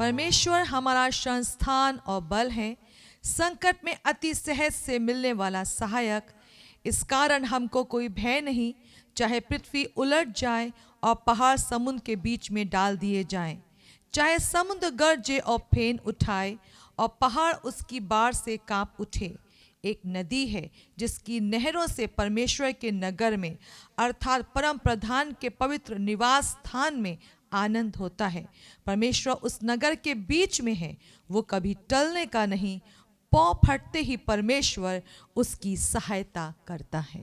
परमेश्वर हमारा संस्थान और बल है, संकट में अति सहज से मिलने वाला सहायक। इस कारण हमको कोई भय नहीं, चाहे पृथ्वी उलट जाए और पहाड़ समुद्र के बीच में डाल दिए जाएं, चाहे समुद्र गरजे और फेन उठाए और पहाड़ उसकी बाढ़ से कांप उठे। एक नदी है जिसकी नहरों से परमेश्वर के नगर में अर्थात परम प्रधान के पवित्र निवास स्थान में आनंद होता है। परमेश्वर उस नगर के बीच में है, वो कभी टलने का नहीं, पांव फटते ही परमेश्वर उसकी सहायता करता है।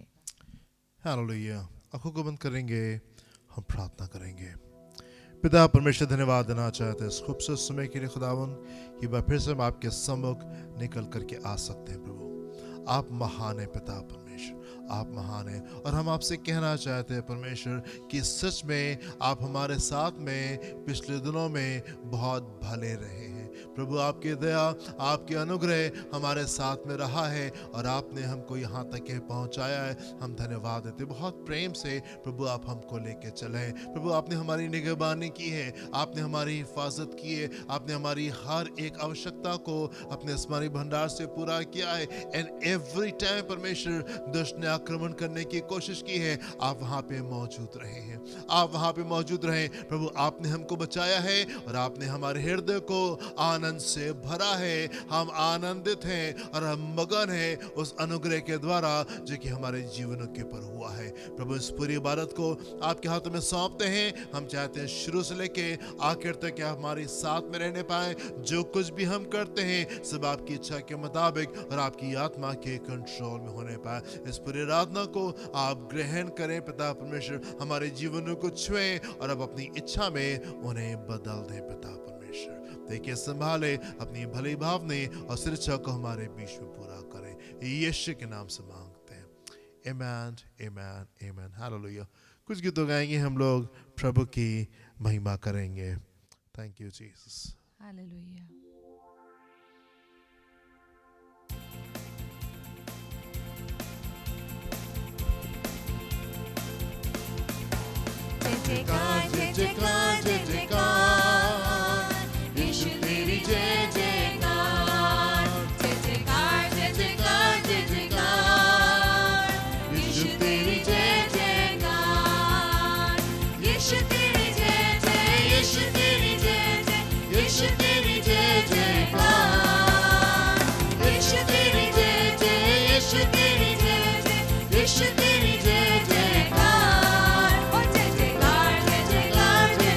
हालेलुया। आंखों को बंद करेंगे, हम प्रार्थना करेंगे। पिता परमेश्वर, धन्यवाद देना चाहते हैं इस खूबसूरत समय के लिए खुदावन, कि बार फिर से हम आपके सम्मुख निकल करके आ सकते हैं। प्रभु आप महान है, पिता परमेश्वर आप महान है, और हम आपसे कहना चाहते हैं परमेश्वर कि सच में आप हमारे साथ में पिछले दिनों में बहुत भले रहे हैं। प्रभु आपकी दया, आपके अनुग्रह हमारे साथ में रहा है और आपने हमको यहाँ तक पहुँचाया है। हम धन्यवाद देते, बहुत प्रेम से प्रभु आप हमको लेके चले। प्रभु आपने हमारी निगहबानी की है, आपने हमारी हिफाजत की है, आपने हमारी हर एक आवश्यकता को अपने आसमानी भंडार से पूरा किया है। एंड एवरी टाइम परमेश्वर दुष्ट ने आक्रमण करने की कोशिश की है, आप वहाँ पे मौजूद रहे हैं, आप वहाँ पे मौजूद रहे। प्रभु आपने हमको बचाया है और आपने हमारे हृदय को आनंद से भरा है। हम आनंदित हैं और हम मगन हैं उस अनुग्रह के द्वारा जो कि हमारे जीवनों के ऊपर हुआ है। प्रभु इस पूरी इबादत को आपके हाथों में सौंपते हैं। हम चाहते हैं शुरू से लेके आखिर तक आप हमारे साथ में रहने पाए। जो कुछ भी हम करते हैं सब आपकी इच्छा के मुताबिक और आपकी आत्मा के कंट्रोल में होने पाए। इस पूरी आराधना को आप ग्रहण करें पिता परमेश्वर, हमारे जीवनों को छुएं और अब अपनी इच्छा में उन्हें बदल दें पिता परमेश्वर। देखिए संभाले अपनी भली भावने और शिक्षा को हमारे बीच में पूरा करें। यीशु के नाम से मांगते हैं, आमीन आमीन आमीन। हालेलुया। कुछ गीतों गाएंगे हम लोग, प्रभु की महिमा करेंगे। Thank you Jesus. हालेलुया। जय जयकार जय जयकार जय जयकार, यीशु तेरी जय जयकार। जय जयकार जय जयकार जय जयकार, यीशु तेरी जय जयकार। यीशु तेरी जय जय, यीशु तेरी जय जय, यीशु तेरी जय जयकार। यीशु तेरी जय जय, यीशु तेरी जय जय, यीशु तेरी जय जयकार। ओ जय जयकार जय जयकार जय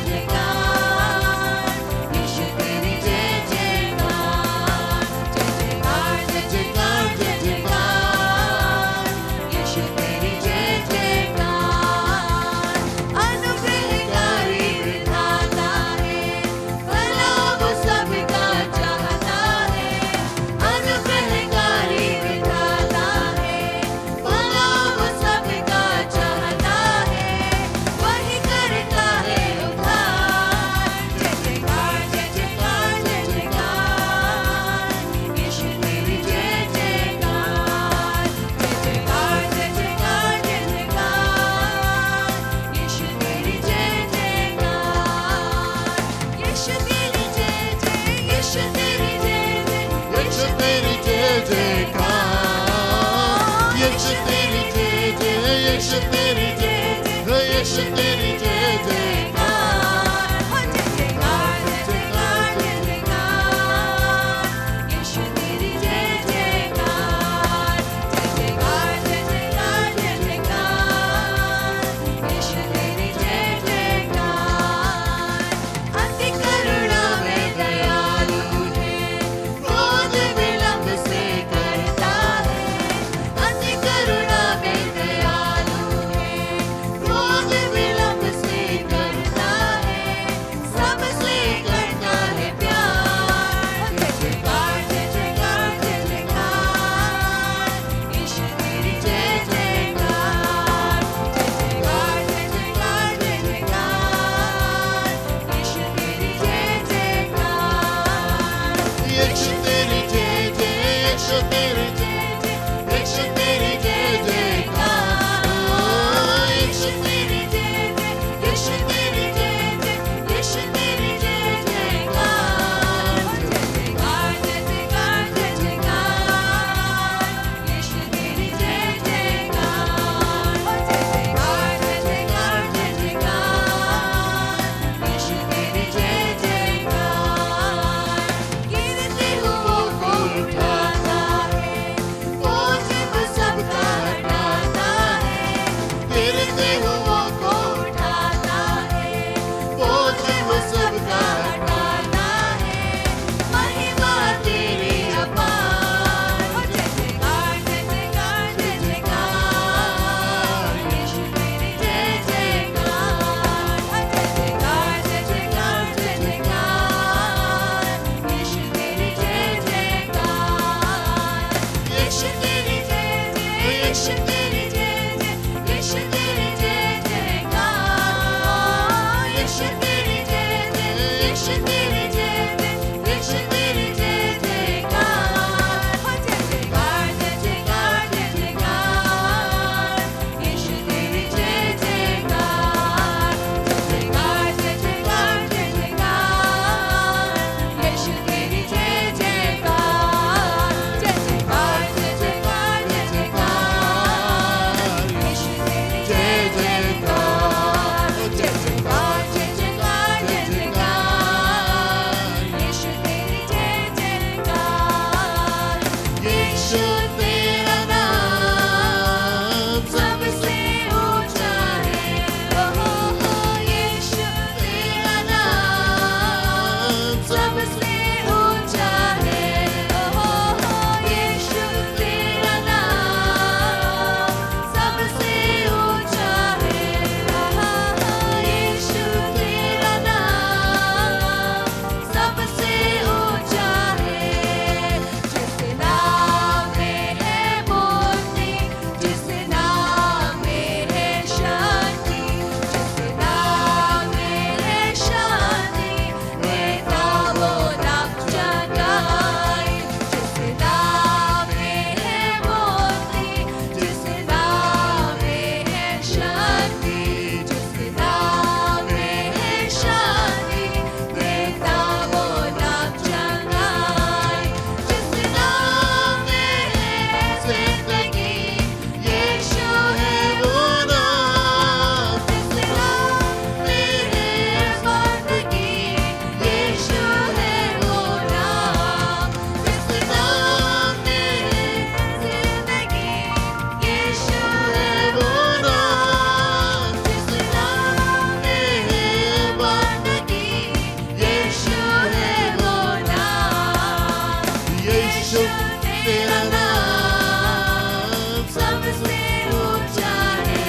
यीशु तेरा नाम सबसे ऊंचा है।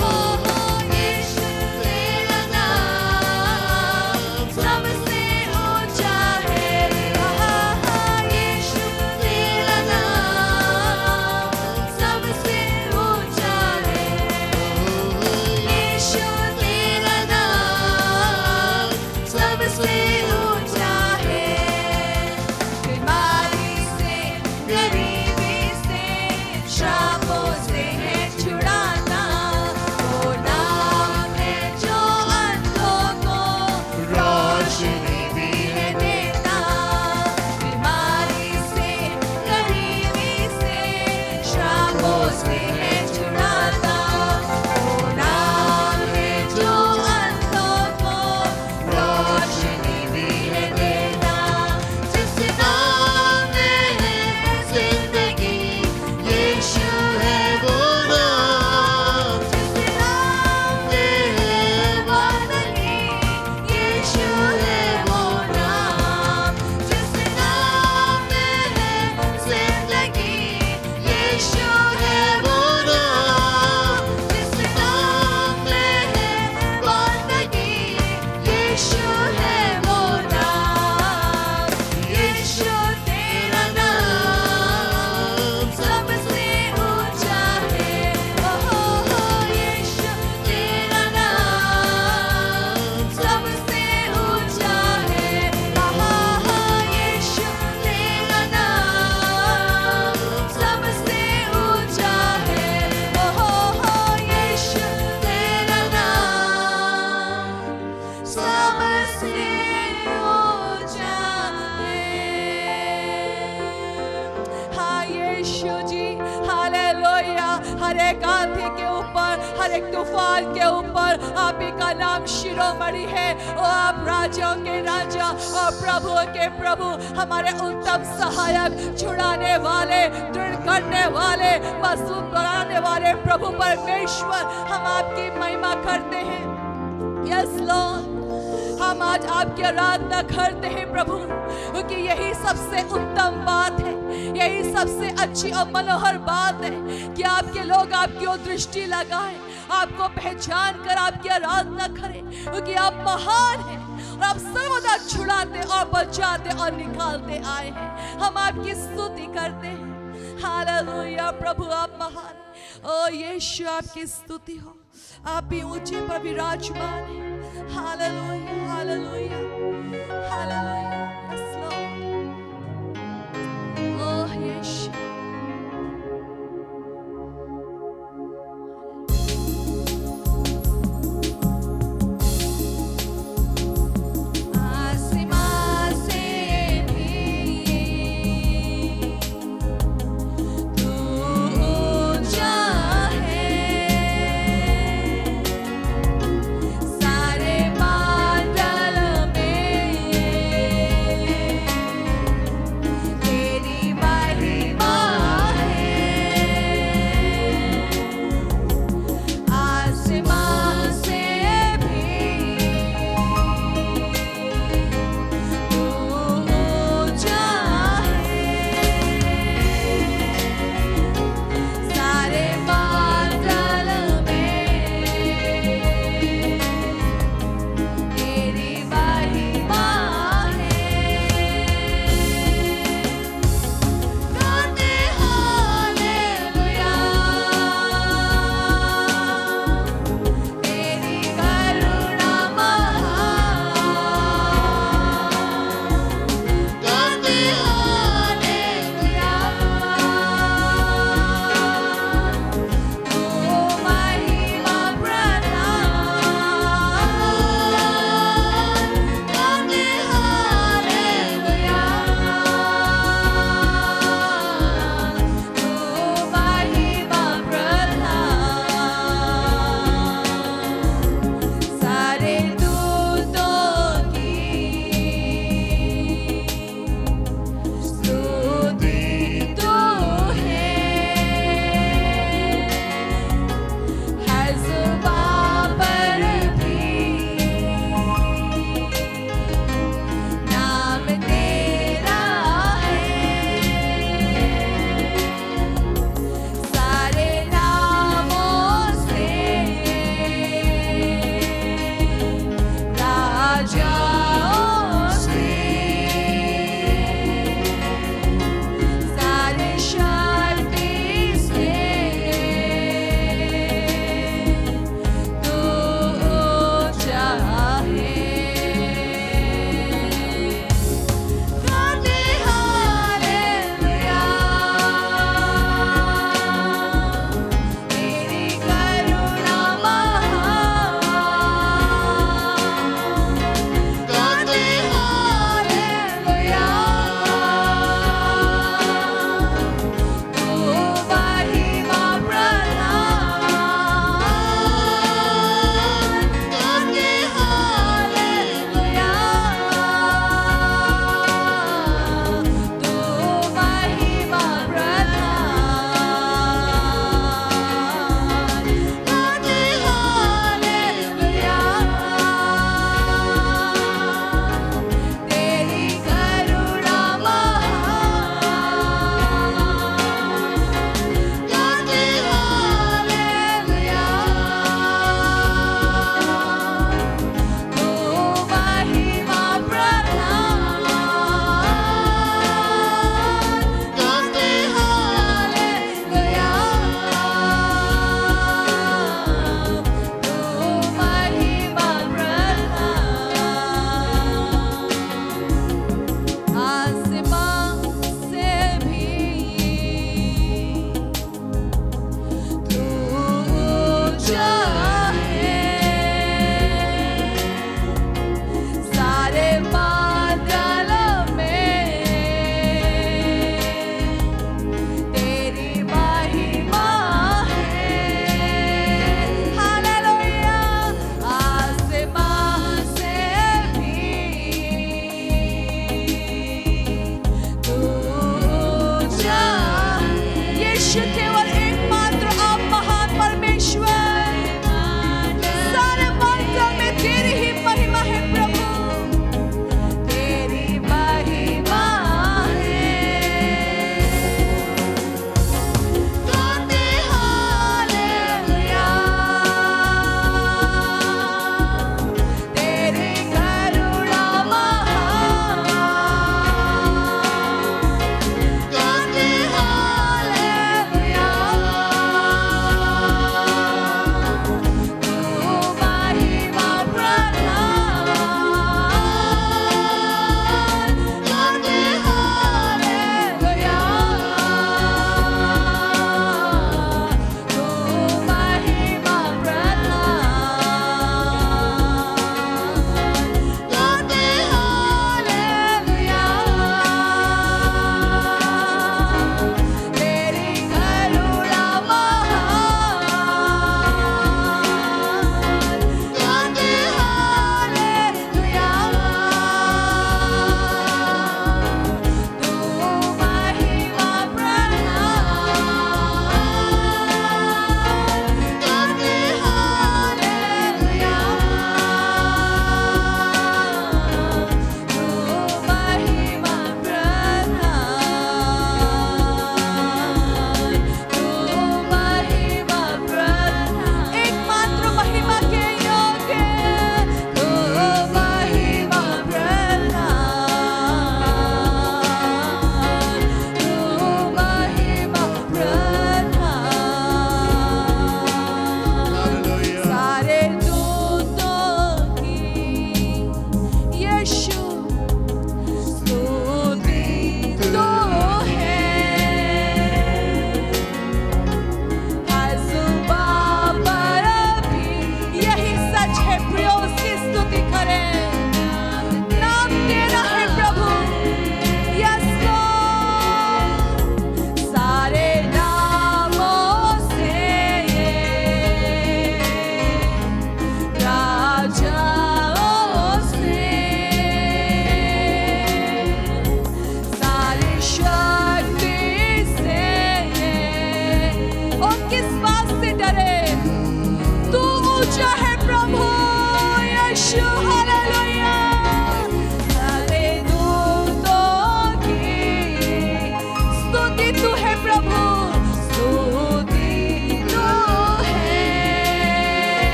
हो यीशु तेरा नाम सबसे ऊंचा है। यीशु तेरा नाम सबसे ऊंचा है। यीशु तेरा नाम सबसे ऊंचा है। बीमारी से गरीबी से श्रापों से है छुड़ाना, वो नाम है जो अंधों को रोशनी भी है देता। बीमारी से गरीबी से श्रापों से है छुड़ाता, वो नाम है जो अंधों को रोशनी भी है देता। जिस नाम में है जिंदगी यीशु है वो नाम। जिस नाम में है जिंदगी यीशु है वो नाम। जिस नाम में है जिंदगी यीशु है वो नाम। जिस नाम में है जिंदगी यीशु है वो नाम। यीशु तेरा नाम सबसे ऊंचा है। यीशु तेरा नाम सबसे ऊंचा है। यीशु तेरा नाम सबसे ऊंचा है। यीशु तेरा नाम सबसे ऊंचा है। हाँ यीशु जी, हालेलुया। हर एक आंधी के ऊपर, हर एक तूफान के ऊपर आप ही का नाम शिरोमणि है। ओ आप राजाओं के राजा और प्रभुओं के प्रभु, हमारे उत्तम सहायक, छुड़ाने वाले, दृढ़ करने वाले, मजबूत बनाने वाले प्रभु परमेश्वर, हम आपकी महिमा करते हैं। यस लॉर्ड, हम आज आपकी आराधना करते हैं प्रभु, क्योंकि यही सबसे उत्तम बात है, यही सबसे अच्छी और मनोहर बात है कि आपके लोग आपकी ओर दृष्टि लगाएं, आपको पहचान कर आपकी आराधना करें, क्योंकि आप महान हैं और आप सर्वदा छुड़ाते और बचाते और निकालते आए हैं। हम आपकी स्तुति करते हैं। हालेलुया प्रभु, आप महान। ओ यीशु, आपकी स्तुति हो, आप भी ऊंचे पर विराजमान हैं। Hallelujah, hallelujah, hallelujah. Yes lord. Oh यीशु। आसमान से भी तू ऊंचा है, सारे बादल में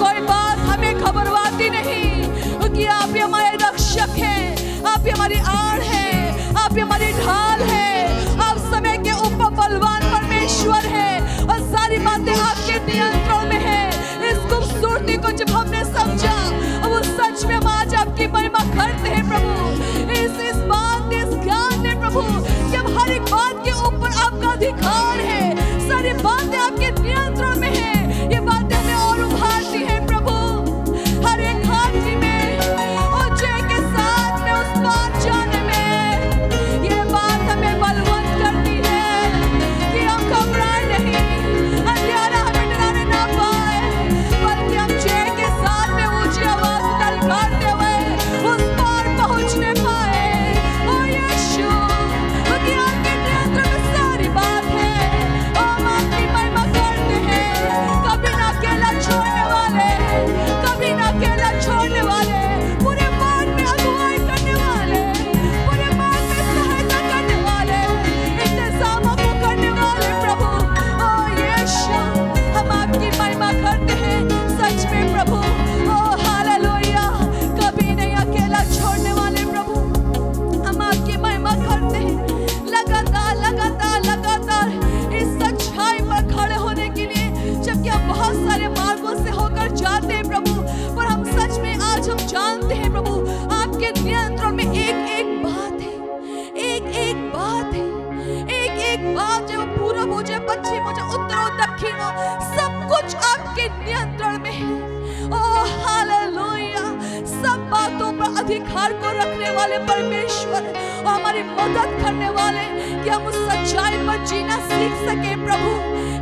कोई बात हमें घबराती नहीं, क्योंकि आप ही हमारे रक्षक हैं, आप ही हमारी आड़ हैं, आप ही हमारी ढाल हैं, आप समय के ऊपर बलवान परमेश्वर हैं और सारी बातें आपके नियंत्रण में है। इस खूबसूरती को जब हमने समझा, वो सच में हम आज आपकी महिमा करते हैं प्रभु। इस बात, इस ज्ञान ने प्रभु कि हम हर एक बात के ऊपर आपका अधिकार है, सारी बातें आपके नियंत्रण में है, ये बातें हमें और उभारती है प्रभु। हर एक हाथी में और जय के साथ में उस पार जाने में, ये बात हमें बलवंत करती है कि हम घबराए नहीं, अंधियारा हमें डराने ना पाए, बल्कि हम जय के साथ में ऊंची आवाज ललकारते हुए उस पार पहुंचने पाए। ओ यीशु, क्योंकि आपके नियंत्रण में सारी बात है, हम आपकी महिमा करते हैं। कभी ना अकेला छोड़ने वाले, कभी ना अकेला छोड़ने वाले, पूरे मार्ग में अगुवाई करने वाले, पूरे मार्ग में सहायता करने वाले, इंतजामों को करने वाले प्रभु। ओ यीशु, हम आपकी महिमा करते हैं सच में प्रभु। ओ हालेलुया, कभी नहीं अकेला छोड़ने वाले प्रभु, हम आपकी महिमा करते हैं। लगातार लगातार लगातार इस सच्चाई पर खड़े होने के लिए, जबकि हम बहुत सारे मार्गों से होकर जाते हैं प्रभु, पर हम सच में आज हम जानते हैं प्रभु, आपके नियंत्रण में एक एक बात है, एक एक बात है, एक एक बात, जो पूरब हो जाए, पश्चिम हो जाए, उत्तर हो, दक्षिण हो, सब कुछ आपके नियंत्रण में है। ओ हालेलुया, सब बातों पर अधिकार को रखने वाले परमेश्वर और हमारी मदद करने वाले, कि हम उस सच्चाई पर जीना सीख सके प्रभु।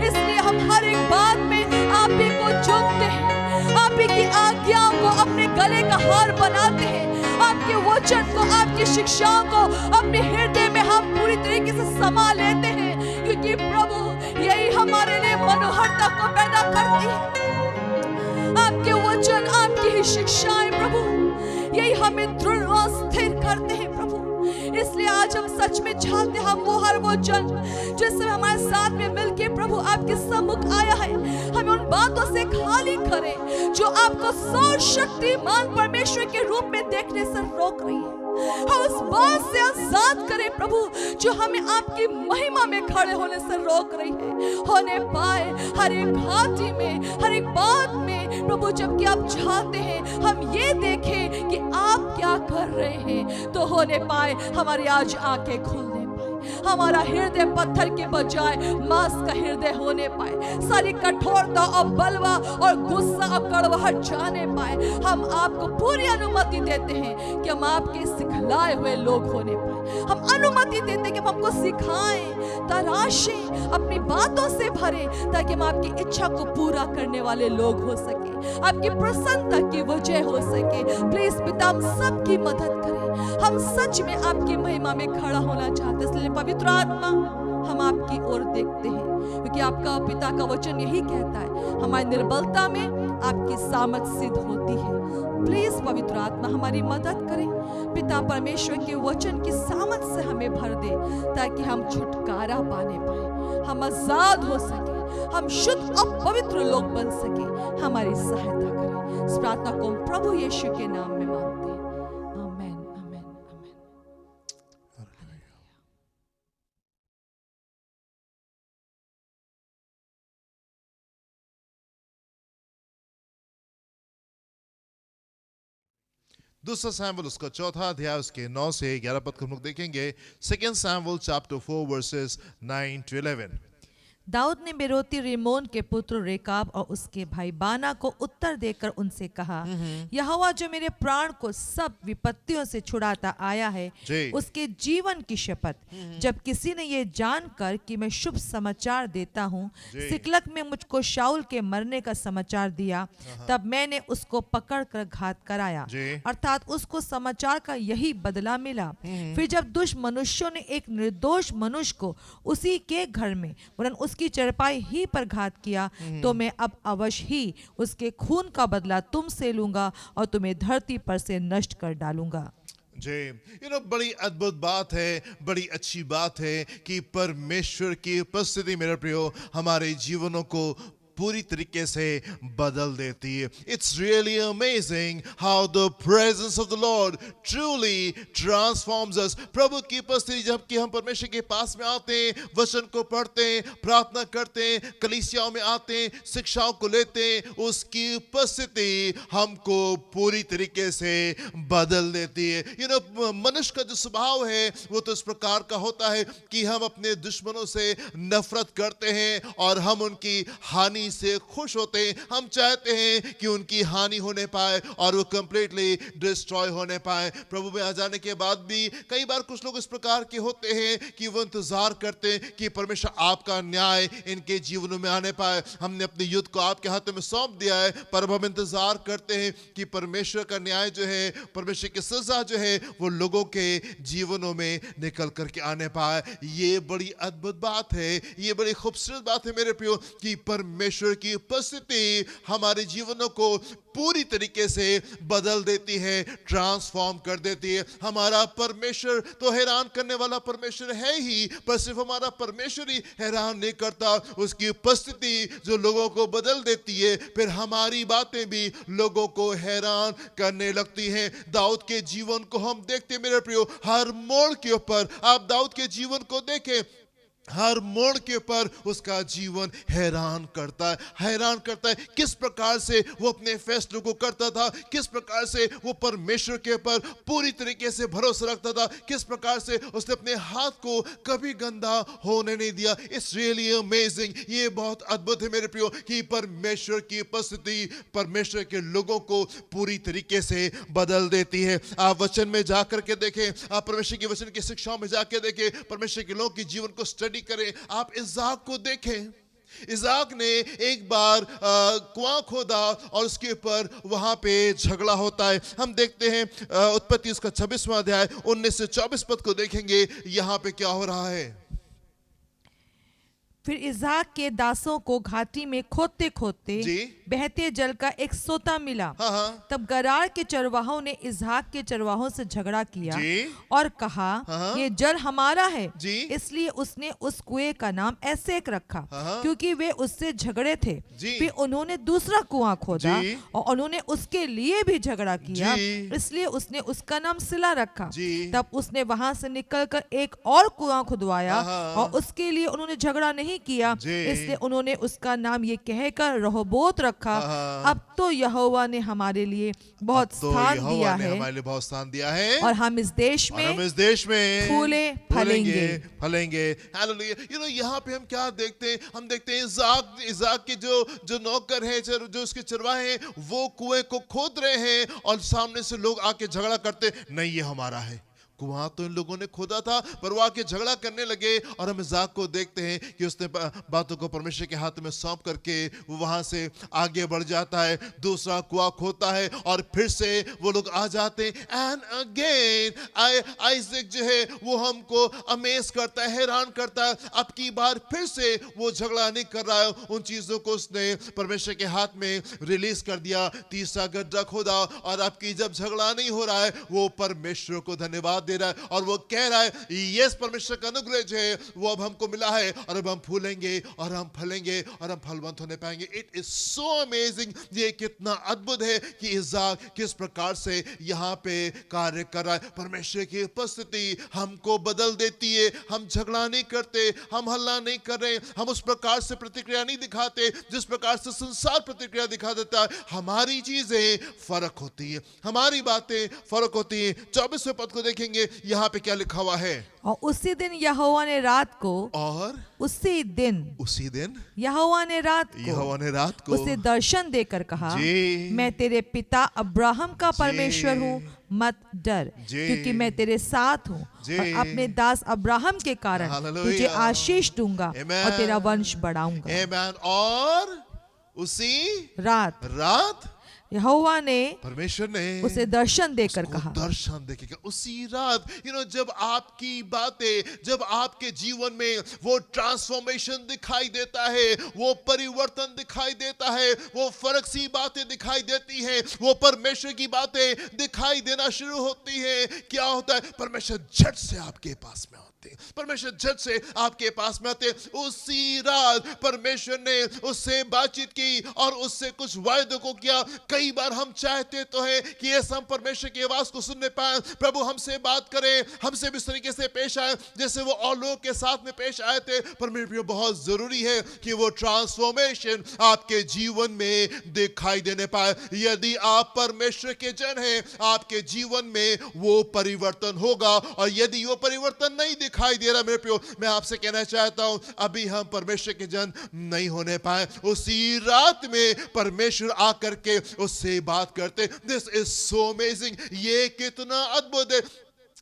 इसलिए हम हर एक बात में आप ही को चुनते हैं, आप ही की आज्ञाओं को अपने गले का हार बनाते हैं, आपके वचन को, आपकी शिक्षाओं को अपने हृदय में हम पूरी तरीके से समा लेते हैं, क्योंकि प्रभु यही हमारे लिए मनोहरता को पैदा करती है। आपके वचन, आपकी ही शिक्षाएं प्रभु, यही हमें दृढ़ और स्थिर करते हैं प्रभु। इसलिए आज हम सच में चाहते हैं, हम वो हर वो जन जिससे हमारे साथ में मिलके प्रभु आपके सम्मुख आया है, हमें उन बातों से खाली करें जो आपको सर्वशक्तिमान परमेश्वर के रूप में देखने से रोक रही है। हम उस बात से आजाद करें प्रभु जो हमें आपकी महिमा में खड़े होने से रोक रही है। होने पाए हर एक हाथी में, हर एक बात में प्रभु, जबकि आप चाहते हैं हम ये देखें कि आप क्या कर रहे हैं, तो होने पाए हमारी आज आंखें खुलने पाए, हमारा हृदय पत्थर के बजाय मांस का हृदय होने पाए, सारी कठोरता और बलवा और गुस्सा और कड़वाहट जाने पाए। हम आपको पूरी अनुमति देते हैं कि हम आपके सिखलाए हुए लोग होने पाए। हम अनुमति देते हैं कि हम हमको सिखाएं, तराशें, अपनी बातों से भरें, ताकि हम आपकी इच्छा को पूरा करने वाले लोग हो सके, आपकी प्रसन्नता की वजह हो सके। प्लीज पिता, हम सबकी मदद करें। हम सच में आपकी महिमा में खड़ा होना चाहते हैं। इसलिए पवित्र आत्मा, हम आपकी ओर देखते हैं, क्योंकि आपका पिता का वचन यही कहता है, हमारी निर्बलता में आपकी सामर्थ सिद्ध होती है। प्लीज पवित्र आत्मा हमारी मदद करें, पिता परमेश्वर के वचन की सामर्थ से हमें भर दे, ताकि हम छुटकारा पाने पाए, हम आजाद हो सके, हम शुद्ध और पवित्र लोग बन सके। हमारी सहायता करें। इस प्रार्थना को हम प्रभु यीशु के नाम में मांगते हैं। आमेन, आमेन, आमेन। दूसरा सैमुएल उसका चौथा अध्याय उसके 9 से 11 पद को हम लोग देखेंगे। Second Samuel chapter 4 verses 9 to 11। दाऊद ने बेरोती रिमोन के पुत्र रेकाब और उसके भाई बाना को उत्तर देकर उनसे कहा, यहोवा जो मेरे प्राण को सब विपत्तियों से छुड़ाता आया है, उसके जीवन की शपथ, जब किसी ने ये जानकर कि मैं शुभ समाचार देता हूँ, सिकलग में मुझको शाऊल के मरने का समाचार दिया, तब मैंने उसको पकड़कर घात कराया, अर्थात उसको समाचार का यही बदला मिला। फिर जब दुष्ट मनुष्यों ने एक निर्दोष मनुष्य को उसी के घर में वरन उसकी चरपाई ही पर घात किया, तो मैं अब अवश्य ही उसके खून का बदला तुमसे लूंगा और तुम्हें धरती पर से नष्ट कर डालूंगा। जी, बड़ी अद्भुत बात है, बड़ी अच्छी बात है कि परमेश्वर की उपस्थिति, मेरे प्रियो, हमारे जीवनों को पूरी तरीके से बदल देती है. It's really amazing how the presence of the Lord truly transforms us. प्रभु की उपस्थिति जबकि हम परमेश्वर के पास में आते हैं, वचन को पढ़ते हैं, प्रार्थना करते हैं, कलीसियाओं में आते हैं, शिक्षाओं को लेते हैं, उसकी उपस्थिति हमको पूरी तरीके से बदल देती है. मनुष्य का जो स्वभाव है वो तो इस प्रकार का होता है कि हम अपने दुश्मनों से नफरत करते हैं और हम उनकी हानि से खुश होते हैं. हम चाहते हैं कि उनकी हानि होने पाए और वो कंप्लीटली डिस्ट्रॉय होने पाए. प्रभु में आ जाने के बाद भी कई बार कुछ लोग इस प्रकार के होते हैं कि वो इंतजार करते हैं कि परमेश्वर आपका न्याय इनके जीवनों में आने पाए. हमने अपने युद्ध को आपके हाथों में सौंप दिया है, पर हम इंतजार करते हैं कि परमेश्वर का न्याय जो है, परमेश्वर की सजा जो है वो लोगों के जीवनों में निकल करके आने पाए. ये बड़ी अद्भुत बात है, ये बड़ी खूबसूरत बात है मेरे प्रियो कि परमेश्वर की उपस्थिति हमारे जीवनों को पूरी तरीके से बदल देती है, ट्रांसफॉर्म कर देती है. हमारा परमेश्वर तो हैरान करने वाला परमेश्वर है ही, पर सिर्फ हमारा परमेश्वर ही हैरान नहीं करता, उसकी उपस्थिति जो लोगों को बदल देती है, फिर हमारी बातें भी लोगों को हैरान करने लगती हैं. दाऊद के जीवन को हम देखते हैं मेरे प्रियो, हर मोड़ के ऊपर आप दाऊद के जीवन को देखें, हर मोड़ के ऊपर उसका जीवन हैरान करता है किस प्रकार से वो अपने फैसलों को करता था, किस प्रकार से वो परमेश्वर के ऊपर पूरी तरीके से भरोसा रखता था, किस प्रकार से उसने अपने हाथ को कभी गंदा होने नहीं दिया. It's really amazing. ये बहुत अद्भुत है मेरे प्रियो कि परमेश्वर की उपस्थिति परमेश्वर के लोगों को पूरी तरीके से बदल देती है. आप वचन में जाकर के देखें, आप परमेश्वर के वचन की शिक्षाओं में जाकर देखें, परमेश्वर के लोगों के जीवन को स्टडी करें. आप इसाक को देखें, इसाक ने एक बार कुआं खोदा और उसके ऊपर वहां पे झगड़ा होता है. हम देखते हैं उत्पत्ति उसका 26वां अध्याय 19 से 24 पद को देखेंगे, यहां पे क्या हो रहा है. फिर इसाक के दासों को घाटी में खोदते खोदते जी. बहते जल का एक सोता मिला. हाँ. तब गरार के चरवाहों ने इसाक के चरवाहों से झगड़ा किया जी. और कहा, हाँ. ये जल हमारा है. जी. इसलिए उसने उस कुएं का नाम एसेक रखा, हाँ. क्योंकि वे उससे झगड़े थे. जी. फिर उन्होंने दूसरा कुआं खोदा जी. और उन्होंने उसके लिए भी झगड़ा किया, जी. इसलिए उसने उसका नाम सिला रखा. जी. तब उसने वहां से निकलकर एक और कुआं खुदवाया हाँ. और उसके लिए उन्होंने झगड़ा नहीं किया, जी. इसलिए उन्होंने उसका नाम ये कहकर रहोबोत रखा. अब तो यहोवा ने हमारे लिए बहुत स्थान दिया है, हमारे लिए बहुत स्थान दिया है और हम इस देश में फूले फलेंगे. हालेलुया. यहाँ पे हम क्या देखते हैं, हम देखते हैं इसाक के जो नौकर हैं, जो उसके चरवाहे हैं, वो कुएं को खोद रहे हैं और सामने से लोग आके झगड़ा करते, नहीं ये हमारा है. कुआं तो इन लोगों ने खोदा था, पर वो आके झगड़ा करने लगे. और हम इसाक को देखते हैं कि उसने बातों को परमेश्वर के हाथ में सौंप करके वो वहां से आगे बढ़ जाता है, दूसरा कुआं खोदता है और फिर से वो लोग आ जाते हैं. एंड अगेन आइजक जो है वो हमको अमेज करता है, हैरान करता है. अब की बार फिर से वो झगड़ा नहीं कर रहा है, उन चीजों को उसने परमेश्वर के हाथ में रिलीज कर दिया. तीसरा गड्ढा खोदा और आपकी जब झगड़ा नहीं हो रहा है, वो परमेश्वर को धन्यवाद दे रहा है और वो कह रहा है, यस परमेश्वर का अनुग्रह जो है वो अब हमको मिला है और अब हम फूलेंगे और हम फलेंगे और हम फलवंत होने पाएंगे. It is so amazing. ये कितना अद्भुत है कि इसाक किस प्रकार से यहाँ पे कार्य कर रहा है. परमेश्वर की उपस्थिति हमको बदल देती है. हम झगड़ा नहीं करते, हम हल्ला नहीं कर रहे, हम उस प्रकार से प्रतिक्रिया नहीं दिखाते जिस प्रकार से संसार प्रतिक्रिया दिखा देता है. हमारी चीजें फर्क होती है, हमारी बातें फर्क होती है. 24वें पद को देखेंगे, यहाँ पे क्या लिखा हुआ है. और उसी दिन यहोवा ने रात को उसी दिन यहोवा ने रात को उसे दर्शन देकर कहा, मैं तेरे पिता अब्राहम का परमेश्वर हूँ, मत डर, क्योंकि मैं तेरे साथ हूँ और अपने दास अब्राहम के कारण तुझे आशीष दूंगा और तेरा वंश बढ़ाऊंगा. और उसी रात यहोवा ने परमेश्वर ने उसे दर्शन देकर उसको कहा। दर्शन देखेगा उसी रात। जब आपकी बातें, जब आपके जीवन में वो ट्रांसफॉर्मेशन दिखाई देता है, वो परिवर्तन दिखाई देता है, वो फर्क सी बातें दिखाई देती हैं, वो परमेश्वर की बातें दिखाई देना शुरू होती है, क्या होता है? परमेश्वर झट से आपके पास में आते हैं, परमेश्वर झट से आपके पास में आते हैं। उसी रात परमेश्वर ने उससे बातचीत की और उससे कुछ वायदों को किया। कई बार हम चाहते तो है कि ये हम परमेश्वर की आवाज को सुनने पाए, प्रभु हमसे बात करें, हमसे भी इस तरीके से पेश आए जैसे वो और लोगों के साथ में पेश आए थे। पर मेरे प्रिय, बहुत जरूरी है कि वो ट्रांसफॉर्मेशन आपके जीवन में दिखाई देने पाए। यदि आप परमेश्वर के जन हैं, आपके जीवन में वो परिवर्तन होगा। और यदि वो परिवर्तन नहीं दिखाई दे रहा मेरे प्रियो, मैं आपसे कहना चाहता हूं अभी हम परमेश्वर के जन नहीं होने पाए। उसी रात में परमेश्वर आकर के उससे बात करते। This is so amazing. ये कितना अद्भुत है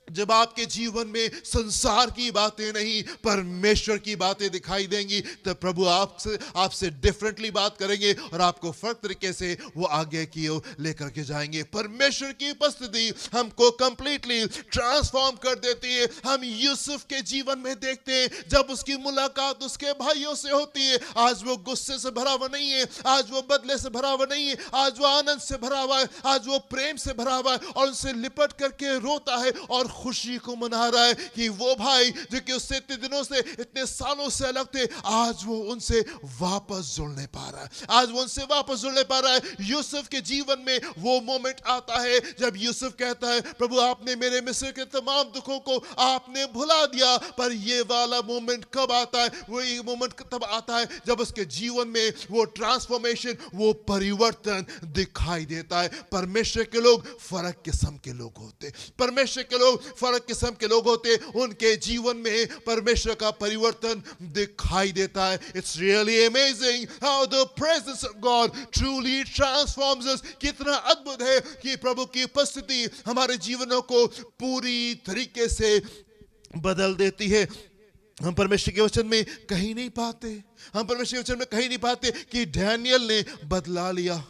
जब आपके जीवन में संसार की बातें नहीं, परमेश्वर की बातें दिखाई देंगी, तब प्रभु आपसे डिफरेंटली बात करेंगे और आपको फर्क तरीके से वो आगे की ओर लेकर के जाएंगे। परमेश्वर की उपस्थिति हमको कंप्लीटली ट्रांसफॉर्म कर देती है। हम यूसुफ के जीवन में देखते हैं, जब उसकी मुलाकात उसके भाइयों से होती है, आज वो गुस्से से भरा हुआ नहीं है, आज वो बदले से भरा हुआ नहीं है, आज वो आनंद से भरा हुआ है, आज वो प्रेम से भरा हुआ है और उनसे लिपट करके रोता है और खुशी को मना रहा है कि वो भाई जो कि उससे इतने दिनों से, इतने सालों से अलग थे, आज वो उनसे वापस जुड़ने पा रहा है, आज वो उनसे वापस जुड़ने पा रहा है। यूसुफ के जीवन में वो मोमेंट आता है जब यूसुफ कहता है, प्रभु आपने मेरे मिस्र के तमाम दुखों को आपने भुला दिया। पर ये वाला मोमेंट कब आता है? वो ये मोमेंट तब आता है जब उसके जीवन में वो ट्रांसफॉर्मेशन, वो परिवर्तन दिखाई देता है। परमेश्वर के लोग फर्क किस्म के लोग होते, परमेश्वर के लोग फर्क किस्म के लोग होते, उनके जीवन में परमेश्वर का परिवर्तन दिखाई देता है। It's really amazing how the presence of God truly transforms us. कितना अद्भुत है कि प्रभु की उपस्थिति हमारे जीवनों को पूरी तरीके से बदल देती है। हम परमेश्वर के वचन में कहीं नहीं पाते, हम परमेश्वर के वचन में कहीं नहीं पाते कि डैनियल ने बदला लिया,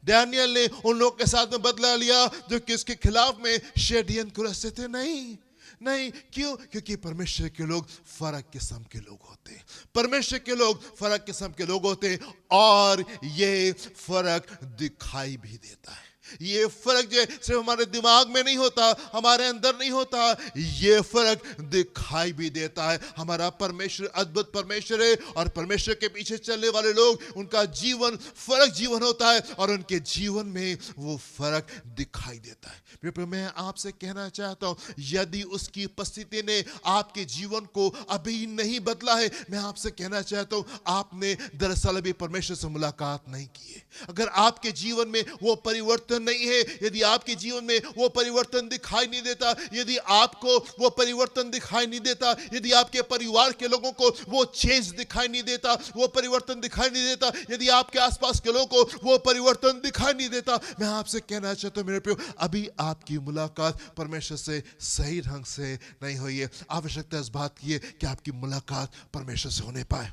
डैनियल ने उन लोगों के साथ में बदला लिया जो कि उसके खिलाफ में षड्यंत्र को रचते थे। नहीं नहीं, क्यों? क्योंकि परमेश्वर के लोग फर्क किस्म के लोग होते हैं, परमेश्वर के लोग फर्क किस्म के लोग होते हैं और ये फर्क दिखाई भी देता है। ये फर्क जो सिर्फ हमारे दिमाग में नहीं होता, हमारे अंदर नहीं होता, ये फर्क दिखाई भी देता है। हमारा परमेश्वर अद्भुत परमेश्वर है और परमेश्वर के पीछे चलने वाले लोग, उनका जीवन फर्क जीवन होता है और उनके जीवन में वो फर्क दिखाई देता है। मैं आपसे कहना चाहता हूं, यदि उसकी उपस्थिति ने आपके जीवन को अभी नहीं बदला है, मैं आपसे कहना चाहता हूं आपने दरअसल अभी परमेश्वर से मुलाकात नहीं की है। अगर आपके जीवन में वो परिवर्तन नहीं है, यदि आपके जीवन में वो परिवर्तन दिखाई नहीं देता, यदि आपको वो परिवर्तन दिखाई नहीं देता, यदि आपके परिवार के लोगों को वो चेंज दिखाई नहीं देता, वो परिवर्तन दिखाई नहीं देता, यदि आपके आसपास के लोगों को वो परिवर्तन दिखाई नहीं देता, मैं आपसे कहना चाहता हूं मेरे प्रियो, अभी आपकी मुलाकात परमेश्वर से सही ढंग से नहीं हुई है। आवश्यकता इस बात की है कि आपकी मुलाकात परमेश्वर से होने पाए।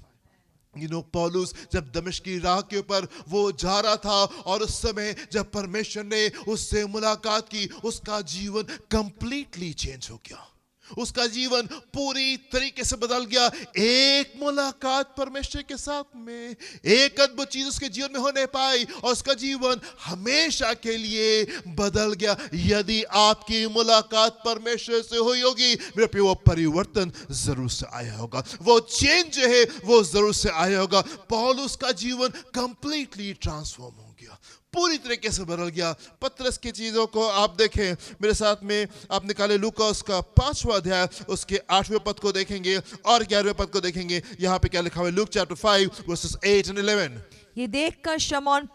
पौलुस जब दमिश्क की राह के ऊपर वो जा रहा था और उस समय जब परमेश्वर ने उससे मुलाकात की, उसका जीवन कंप्लीटली चेंज हो गया, उसका जीवन पूरी तरीके से बदल गया। एक मुलाकात परमेश्वर के साथ में, एक अद्भुत चीज उसके जीवन में होने पाई और उसका जीवन हमेशा के लिए बदल गया। यदि आपकी मुलाकात परमेश्वर से हुई होगी मेरे प्रिय, वो परिवर्तन जरूर से आया होगा, वो चेंज है वो जरूर से आया होगा। पौलुस का जीवन कंप्लीटली ट्रांसफॉर्म हो गया, पूरी तरीके से बदल गया। पतरस की चीजों को आप देखें मेरे साथ में, आप निकाले लूका उसका 5वां अध्याय, उसके 8वें पद को देखेंगे और 11वें पद को देखेंगे। यहाँ पे क्या लिखा हुआ है? Luke chapter 5 versus 8 and 11। ये देखकर शमौन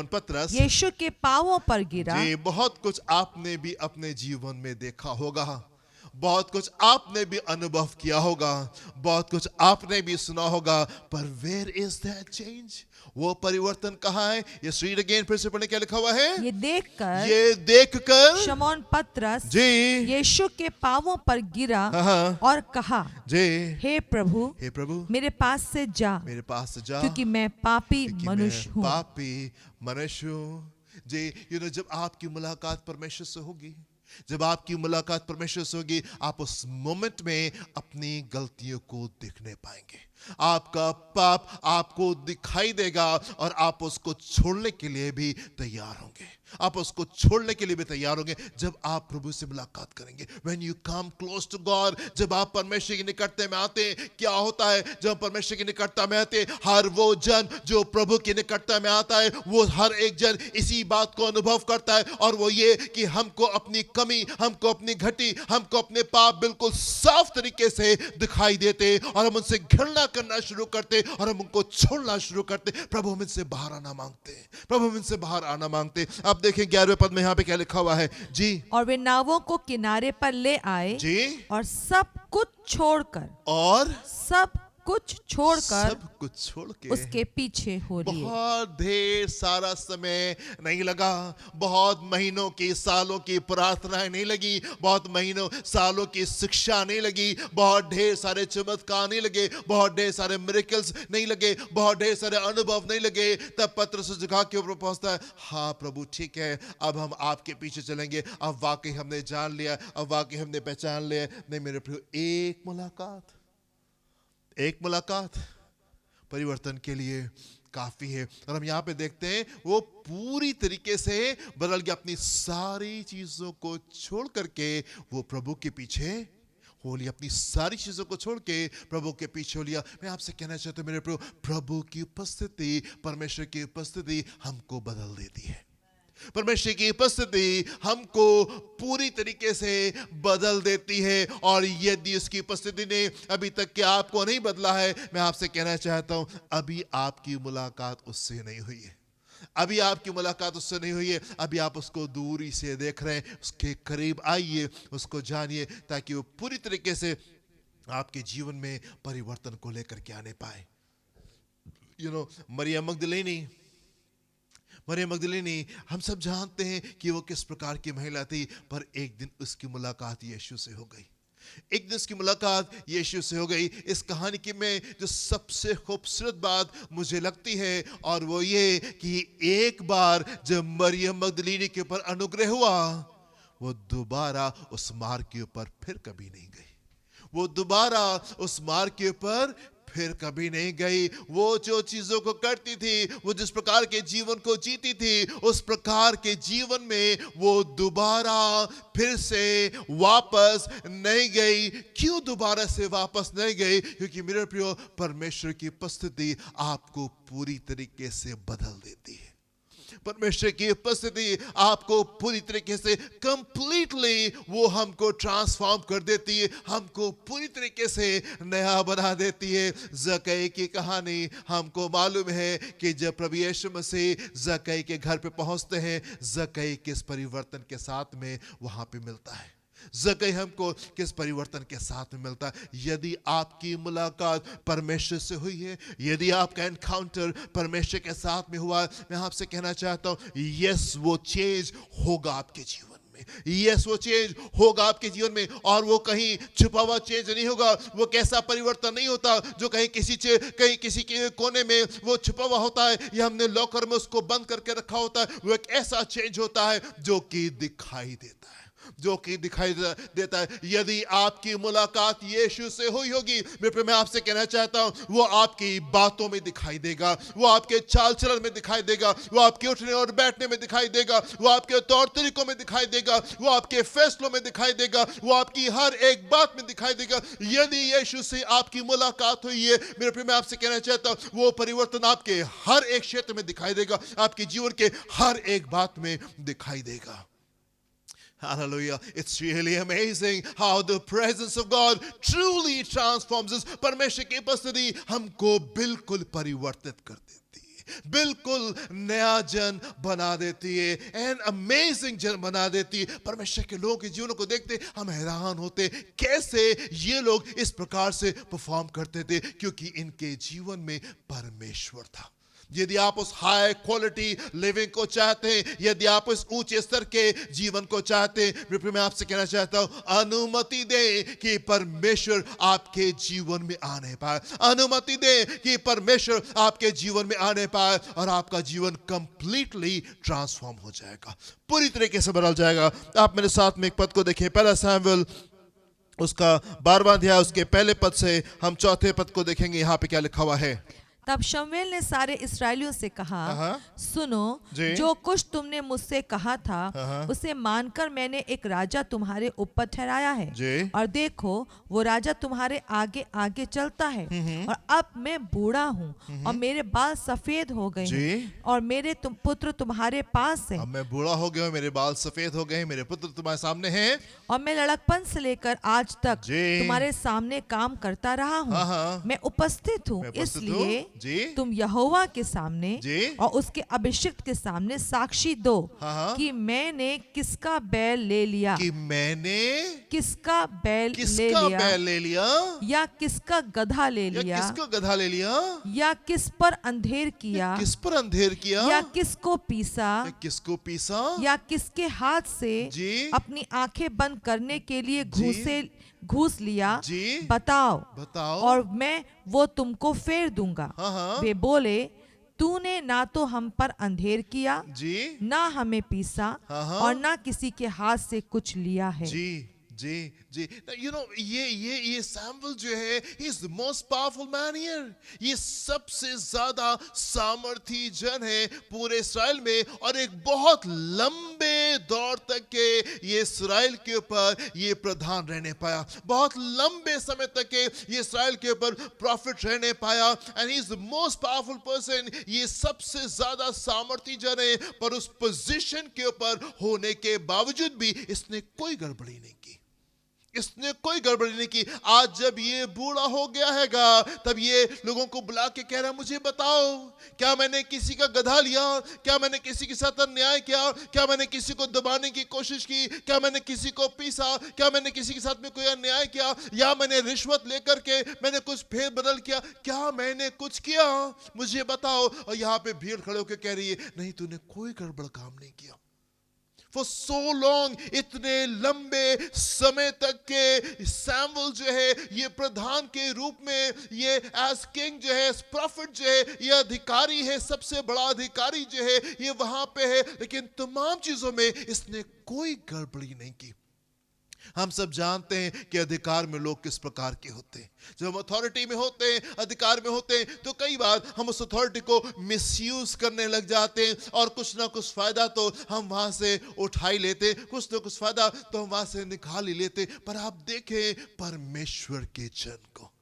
पतरस यीशु के पांवों पर गिरा। जी, बहुत कुछ आपने भी अपने जीवन में देखा होगा, बहुत कुछ आपने भी अनुभव किया होगा, बहुत कुछ आपने भी सुना होगा, पर वेयर इज दैट चेंज? वो परिवर्तन कहाँ है? ये रीड अगेन, फिर से पढ़ने, क्या लिखा हुआ है? ये देखकर ये देखकर शमौन पतरस जी यीशु के पांवों पर गिरा हाँ और कहा, जी हे प्रभु, हे प्रभु मेरे पास से जा, मेरे पास से जा, क्योंकि मैं पापी क्योंकि मनुष्य मैं हूँ। पापी मनुष्य हूँ। जी जब आपकी मुलाकात परमेश्वर से होगी, जब आपकी मुलाकात परमेश्वर से होगी, आप उस मोमेंट में अपनी गलतियों को देखने पाएंगे, आपका पाप आपको दिखाई देगा और आप उसको छोड़ने के लिए भी तैयार होंगे, आप उसको छोड़ने के लिए भी तैयार होंगे जब आप प्रभु से मुलाकात करेंगे। When you come close to God, जब आप परमेश्वर की निकटता में आते हैं, क्या होता है? जब परमेश्वर की निकटता में आते हैं, हर वो जन जो प्रभु की निकटता में आता है, वो हर एक जन इसी बात को अनुभव करता है, और वो ये कि हमको अपनी कमी, हमको अपनी घटी, हमको अपने पाप बिल्कुल साफ तरीके से दिखाई देते, और हम उनसे घृणा करना शुरू करते, और हम उनको छोड़ना शुरू करते। प्रभु हम इनसे बाहर आना मांगते हैं, प्रभु हम इनसे बाहर आना मांगते हैं। अब देखें 11वें पद में यहाँ पे क्या लिखा हुआ है जी। और वे नावों को किनारे पर ले आए जी और सब कुछ छोड़कर सब कुछ छोड़ के उसके पीछे हो लिए। बहुत ढेर सारा समय नहीं लगा, बहुत महीनों की सालों की प्रार्थनाएं नहीं लगी, बहुत महीनों सालों की शिक्षा नहीं लगी, बहुत ढेर सारे चमत्कार नहीं लगे, बहुत ढेर सारे मिरेकल्स नहीं लगे, बहुत ढेर सारे अनुभव नहीं लगे। तब पतरस उस जगह के ऊपर पहुंचता है, हाँ प्रभु ठीक है, अब हम आपके पीछे चलेंगे, अब वाकई हमने जान लिया, अब वाकई हमने पहचान लिया। नहीं मेरे प्रियो, एक मुलाकात परिवर्तन के लिए काफी है। और हम यहाँ पे देखते हैं वो पूरी तरीके से बदल गया, अपनी सारी चीजों को छोड़ करके वो प्रभु के पीछे हो लिया, अपनी सारी चीजों को छोड़ के प्रभु के पीछे हो लिया। मैं आपसे कहना चाहता हूँ मेरे प्रभु की उपस्थिति, परमेश्वर की उपस्थिति हमको बदल देती है। परमेश्वर की उपस्थिति हमको पूरी तरीके से बदल देती है, और यदि उसकी उपस्थिति ने अभी तक के आपको नहीं बदला है, मैं आपसे कहना चाहता हूं अभी आपकी मुलाकात उससे नहीं हुई है, अभी आपकी मुलाकात उससे नहीं हुई है, अभी आप उसको दूरी से देख रहे हैं। उसके करीब आइए, उसको जानिए, ताकि वो पूरी तरीके से आपके जीवन में परिवर्तन को लेकर के आने पाए। मरियम मगदलीनी हम सब जानते हैं कि वो किस प्रकार की महिला थी, पर एक दिन उसकी मुलाकात यीशु से हो गई, एक दिन उसकी मुलाकात यीशु से हो गई। इस कहानी की में जो सबसे खूबसूरत बात मुझे लगती है, और वो ये कि एक बार जब मरियम मगदलीनी के ऊपर अनुग्रह हुआ, वो दोबारा उस मार्ग के ऊपर फिर कभी नहीं गई, वो दोबारा उस मार्ग के ऊपर फिर कभी नहीं गई। वो जो चीजों को करती थी, वो जिस प्रकार के जीवन को जीती थी, उस प्रकार के जीवन में वो दोबारा फिर से वापस नहीं गई। क्यों दोबारा से वापस नहीं गई? क्योंकि मेरे प्रियो, परमेश्वर की उपस्थिति आपको पूरी तरीके से बदल देती है। परमेश्वर की उपस्थिति आपको पूरी तरीके से कंप्लीटली वो हमको ट्रांसफॉर्म कर देती है, हमको पूरी तरीके से नया बना देती है। जक्कई की कहानी हमको मालूम है कि जब प्रभु यीशु मसीह जक्कई के घर पे पहुंचते हैं, जक्कई किस परिवर्तन के साथ में वहां पे मिलता है, जक्कई हमको किस परिवर्तन के साथ में मिलता है। यदि आपकी मुलाकात परमेश्वर से हुई है, यदि आपका एनकाउंटर परमेश्वर के साथ में हुआ, मैं आपसे कहना चाहता हूं, यस वो चेंज होगा आपके जीवन में, यस वो चेंज होगा आपके जीवन में। और वो कहीं छुपा हुआ चेंज नहीं होगा, वो कैसा परिवर्तन नहीं होता जो कहीं किसी के कोने में वो छुपा हुआ होता है, या हमने लॉकर में उसको बंद करके रखा होता है। वो एक ऐसा चेंज होता है जो कि दिखाई देता है, जो कि दिखाई देता है। यदि आपकी मुलाकात यीशु से हुई होगी, मैं आपसे कहना चाहता हूं, वो आपकी बातों में दिखाई देगा, वो आपके चाल चलन में दिखाई देगा, वो आपके उठने और बैठने में दिखाई देगा, वो आपके तौर तरीकों में दिखाई देगा, वो आपके फैसलों में दिखाई देगा, वो आपकी हर एक बात में दिखाई देगा। यदि यीशु से आपकी मुलाकात हुई है, मैं आपसे कहना चाहता हूं, वो परिवर्तन आपके हर एक क्षेत्र में दिखाई देगा, आपके जीवन के हर एक बात में दिखाई देगा। Hallelujah. It's really amazing how the presence of God truly transforms us. परमेश्वर की उपस्थिति हमको बिल्कुल परिवर्तित कर देती है, बिल्कुल नया जन बना देती है, एन अमेजिंग जन बना देती है। परमेश्वर के लोगों के जीवनों को देखते हम हैरान होते कैसे ये लोग इस प्रकार से परफॉर्म करते थे, क्योंकि इनके जीवन में परमेश्वर था। यदि आप उस हाई क्वालिटी लिविंग को चाहते हैं, यदि आप उस ऊंचे स्तर के जीवन को चाहते हैं, मैं आपसे कहना चाहता हूं, अनुमति दें कि परमेश्वर आपके जीवन में आने पाए। अनुमति दें कि परमेश्वर आपके जीवन में आने पाए और आपका जीवन कंप्लीटली ट्रांसफॉर्म हो जाएगा, पूरी तरीके से बदल जाएगा। आप मेरे साथ में एक पद को देखें, पहला शमूएल उसका 12वां अध्याय उसके पहले पद से हम चौथे पद को देखेंगे। यहाँ पे क्या लिखा हुआ है? तब शमूएल ने सारे इस्राएलियों से कहा, सुनो, जी। जो कुछ तुमने मुझसे कहा था उसे मानकर मैंने एक राजा तुम्हारे ऊपर ठहराया है। जी। और देखो, वो राजा तुम्हारे आगे आगे चलता है। और अब मैं बूढ़ा हूँ और मेरे बाल सफेद हो गए हैं, और मेरे पुत्र तुम्हारे पास हैं। अब मैं बूढ़ा हो गया हूँ, मेरे बाल सफेद हो गए हैं, मेरे पुत्र तुम्हारे सामने हैं, और मैं लड़कपन से लेकर आज तक जी। तुम्हारे सामने काम करता रहा हूँ। मैं उपस्थित हूँ, इसलिए जी। तुम यहोवा के सामने जी। और उसके अभिषिक्त के सामने साक्षी दो कि मैंने किसका बैल ले लिया, कि मैंने किसका बैल ले लिया, या किसका गधा ले या लिया, किसको गधा ले लिया, या किस पर अंधेर किया, किस पर अंधेर किया, या किसको पीसा, या किसको पीसा, या किसके हाथ से जी। अपनी आंखें बंद करने के लिए घूस लिया, जी। बताओ और मैं वो तुमको फेर दूंगा। वे बोले, तूने ना तो हम पर अंधेर किया, जी। ना हमें पीसा, और ना किसी के हाथ से कुछ लिया है। जी जी जी। यू नो, ये सैमुएल जो है, he is the most powerful man here. ये सबसे ज्यादा सामर्थी जन है पूरे इस्राएल में, और एक बहुत लंबे दौर तक के ये इस्राएल के ऊपर ये प्रधान रहने पाया, बहुत लंबे समय तक के ये इस्राएल के ऊपर प्रॉफिट रहने पाया, and he is the most powerful person. ये सबसे ज्यादा सामर्थी जन है, पर उस पोजीशन के ऊपर होने के बावजूद भी इसने कोई गड़बड़ी नहीं की, इसने कोई गड़बड़ी नहीं की। आज जब ये बूढ़ा हो गया हैगा, तब ये लोगों को बुला के कह रहा है, मुझे बताओ, क्या मैंने किसी का गधा लिया, क्या मैंने किसी के साथ अन्याय किया, क्या मैंने किसी को दबाने की कोशिश की, क्या मैंने किसी को पीसा, क्या मैंने किसी के साथ में कोई अन्याय किया, या मैंने रिश्वत लेकर के मैंने कुछ फेर बदल किया, क्या मैंने कुछ किया, मुझे बताओ। और यहाँ पे भीड़ खड़े होकर कह रही है, नहीं, तूने कोई गड़बड़ काम नहीं किया। For so long, इतने लंबे समय तक के सैमुएल जो है, ये प्रधान के रूप में, ये एज किंग जो है, प्रॉफिट जो है, ये अधिकारी है, सबसे बड़ा अधिकारी जो है, ये वहां पे है, लेकिन तमाम चीजों में इसने कोई गड़बड़ी नहीं की। हम सब जानते हैं कि अधिकार में लोग किस प्रकार के होते हैं। जब हम अथॉरिटी में होते हैं, अधिकार में होते हैं, तो कई बार हम उस अथॉरिटी को मिसयूज करने लग जाते हैं, और कुछ ना कुछ फायदा तो हम वहां से उठा ही लेते, कुछ ना कुछ फायदा तो हम वहां से निकाल ही लेते। पर आप देखें परमेश्वर के जन को,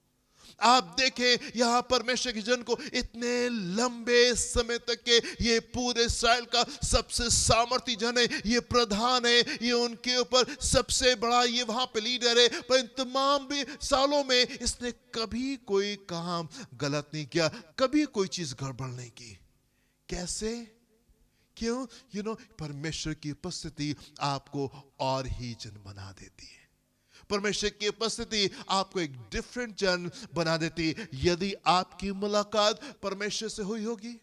आप देखें यहां परमेश्वर के जन को, इतने लंबे समय तक के ये पूरे इस्राएल का सबसे सामर्थी जन है, ये प्रधान है, ये उनके ऊपर सबसे बड़ा ये वहां पे लीडर है, पर इन तमाम भी सालों में इसने कभी कोई काम गलत नहीं किया, कभी कोई चीज गड़बड़ नहीं की। कैसे? क्यों? यू नो, परमेश्वर की उपस्थिति आपको और ही जन बना देती है। परमेश्वर की उपस्थिति आपको एक डिफरेंट जन बना देती है। यदि आपकी मुलाकात परमेश्वर से हुई होगी,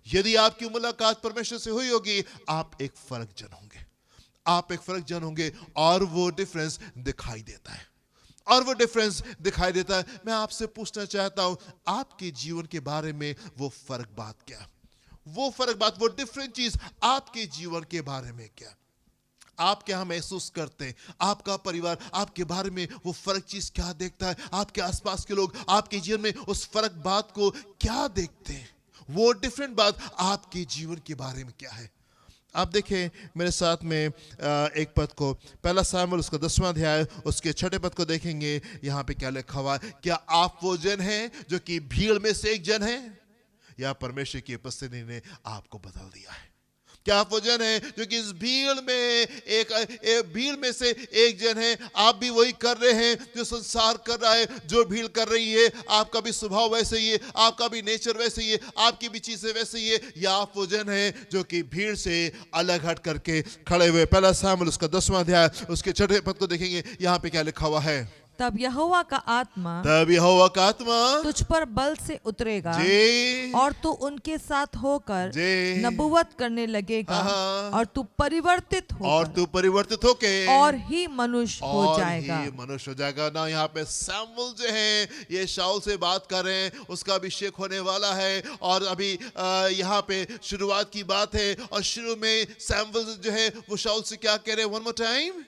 यदि आपकी मुलाकात परमेश्वर से हुई होगी, आप एक फर्क जन होंगे, आप एक फर्क जन होंगे, और वो डिफरेंस दिखाई देता है, और वो डिफरेंस दिखाई देता है। मैं आपसे पूछना चाहता हूं, आपके जीवन के बारे में वो फर्क बात क्या, वो फर्क बात, वो डिफरेंट चीज आपके जीवन के बारे में क्या, आप क्या महसूस करते हैं, आपका परिवार आपके बारे में वो फर्क चीज क्या देखता है, आपके आसपास के लोग आपके जीवन में उस फर्क बात को क्या देखते हैं, वो डिफरेंट बात आपके जीवन के बारे में क्या है। आप देखें मेरे साथ में एक पद को, पहला शमूएल उसका 10वां अध्याय उसके 6ठे पद को देखेंगे। यहाँ पे क्या लिखा हुआ है? क्या आप वो जन हैं जो कि भीड़ में से एक जन है, या परमेश्वर की उपस्थिति ने आपको बदल दिया है? क्या आप वो जन है जो कि इस भीड़ में एक भीड़ में से एक जन है? आप भी वही कर रहे हैं जो संसार कर रहा है, जो भीड़ कर रही है। आपका भी स्वभाव वैसे ही है, आपका भी नेचर वैसे ही है, आपकी भी चीजें वैसे ही है। या आप वो जन है जो कि भीड़ से अलग हट करके खड़े हुए? पहला शामिल उसका 10वां अध्याय उसके 6ठे पद को देखेंगे। यहाँ पे क्या लिखा हुआ है? तब यहोवा का आत्मा तब यहोवा का आत्मा तुझ पर बल से उतरेगा जी और तू उनके साथ होकर जी नबूवत करने लगेगा हाँ। और तू परिवर्तित और होकर तू परिवर्तित होके और ही मनुष्य हो और जाएगा। ही मनुष्य हो जाएगा ना। यहाँ पे सैमुअल जो है ये शाऊल से बात कर रहे हैं, उसका अभिषेक होने वाला है। और अभी यहाँ पे शुरुआत की बात है और शुरू में सैमुअल जो है वो शाऊल से क्या कह रहे हैं? One more time.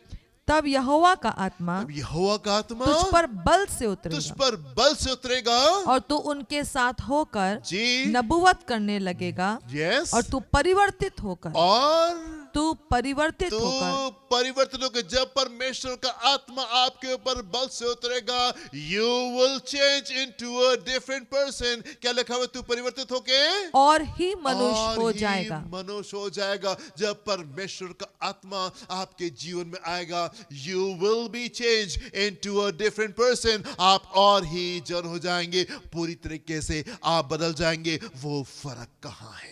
तब यहोवा का आत्मा अब यहोवा का आत्मा तुझ पर बल से तुझ उतरेगा पर बल से उतरेगा और तू उनके साथ होकर जी नबूवत करने लगेगा यस। और तू परिवर्तित होकर तू परिवर्तन होकर जब परमेश्वर का आत्मा आपके ऊपर बल से उतरेगा, you will change into a different person. क्या लिखा हुआ? तू परिवर्तित होके और ही मनुष्य हो जाएगा। मनुष्य हो जाएगा। जब परमेश्वर का आत्मा आपके जीवन में आएगा, you will be change into a different person. आप और ही जन हो जाएंगे, पूरी तरीके से आप बदल जाएंगे। वो फर्क कहाँ है?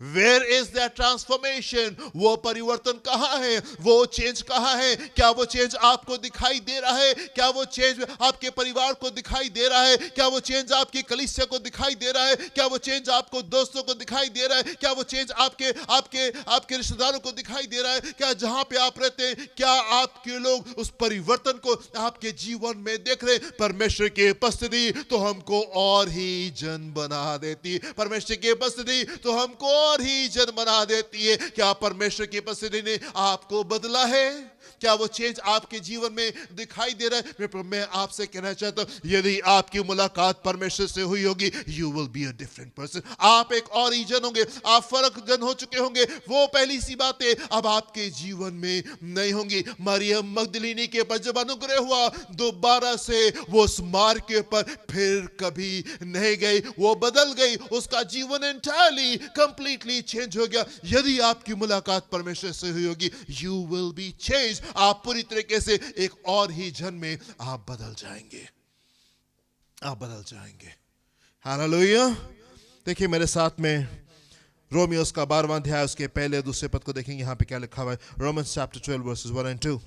Where is that transformation? वो परिवर्तन कहाँ है? वो चेंज कहाँ है? क्या वो चेंज आपको दिखाई दे रहा है? क्या वो चेंज आपके परिवार को दिखाई दे रहा है? क्या वो चेंज आपकी कलीसिया को दिखाई दे रहा है? क्या वो चेंज आपको दोस्तों को दिखाई दे रहा है? क्या वो चेंज आपके आपके आपके रिश्तेदारों को दिखाई दे रहा है? क्या जहां पे आप रहते हैं, क्या आपके लोग उस परिवर्तन को आपके जीवन में देख रहे हैं? परमेश्वर की उपस्थिति तो हमको और ही जन बना देती है। परमेश्वर की उपस्थिति तो हमको और ही जन बना देती है। क्या परमेश्वर की उपस्थिति ने आपको बदला है? क्या वो चेंज आपके जीवन में दिखाई दे रहा है? मैं आपसे कहना चाहता हूं, यदि आपकी मुलाकात परमेश्वर से हुई होगी, you will be a different person. आप एक और ही जन होंगे, आप फर्क जन हो चुके होंगे। वो पहली सी बातें अब आपके जीवन में नहीं होंगी। मरियम मगदलीनी के ऊपर जब अनुग्रह हुआ, दोबारा से वो उस मार्ग के ऊपर फिर कभी नहीं गई, वो बदल गई। उसका जीवन एंटायरली कंप्लीटली चेंज हो गया। यदि आपकी मुलाकात परमेश्वर से हुई होगी, यू विल बी चेंज। आप पूरी तरीके से एक और ही जन में आप बदल जाएंगे, आप बदल जाएंगे। हालेलुया। देखिए मेरे साथ में रोमियोस का 12वां अध्याय उसके पहले दूसरे पद को देखेंगे। यहाँ पे क्या लिखा हुआ है? Romans chapter 12 versus 1 and 2।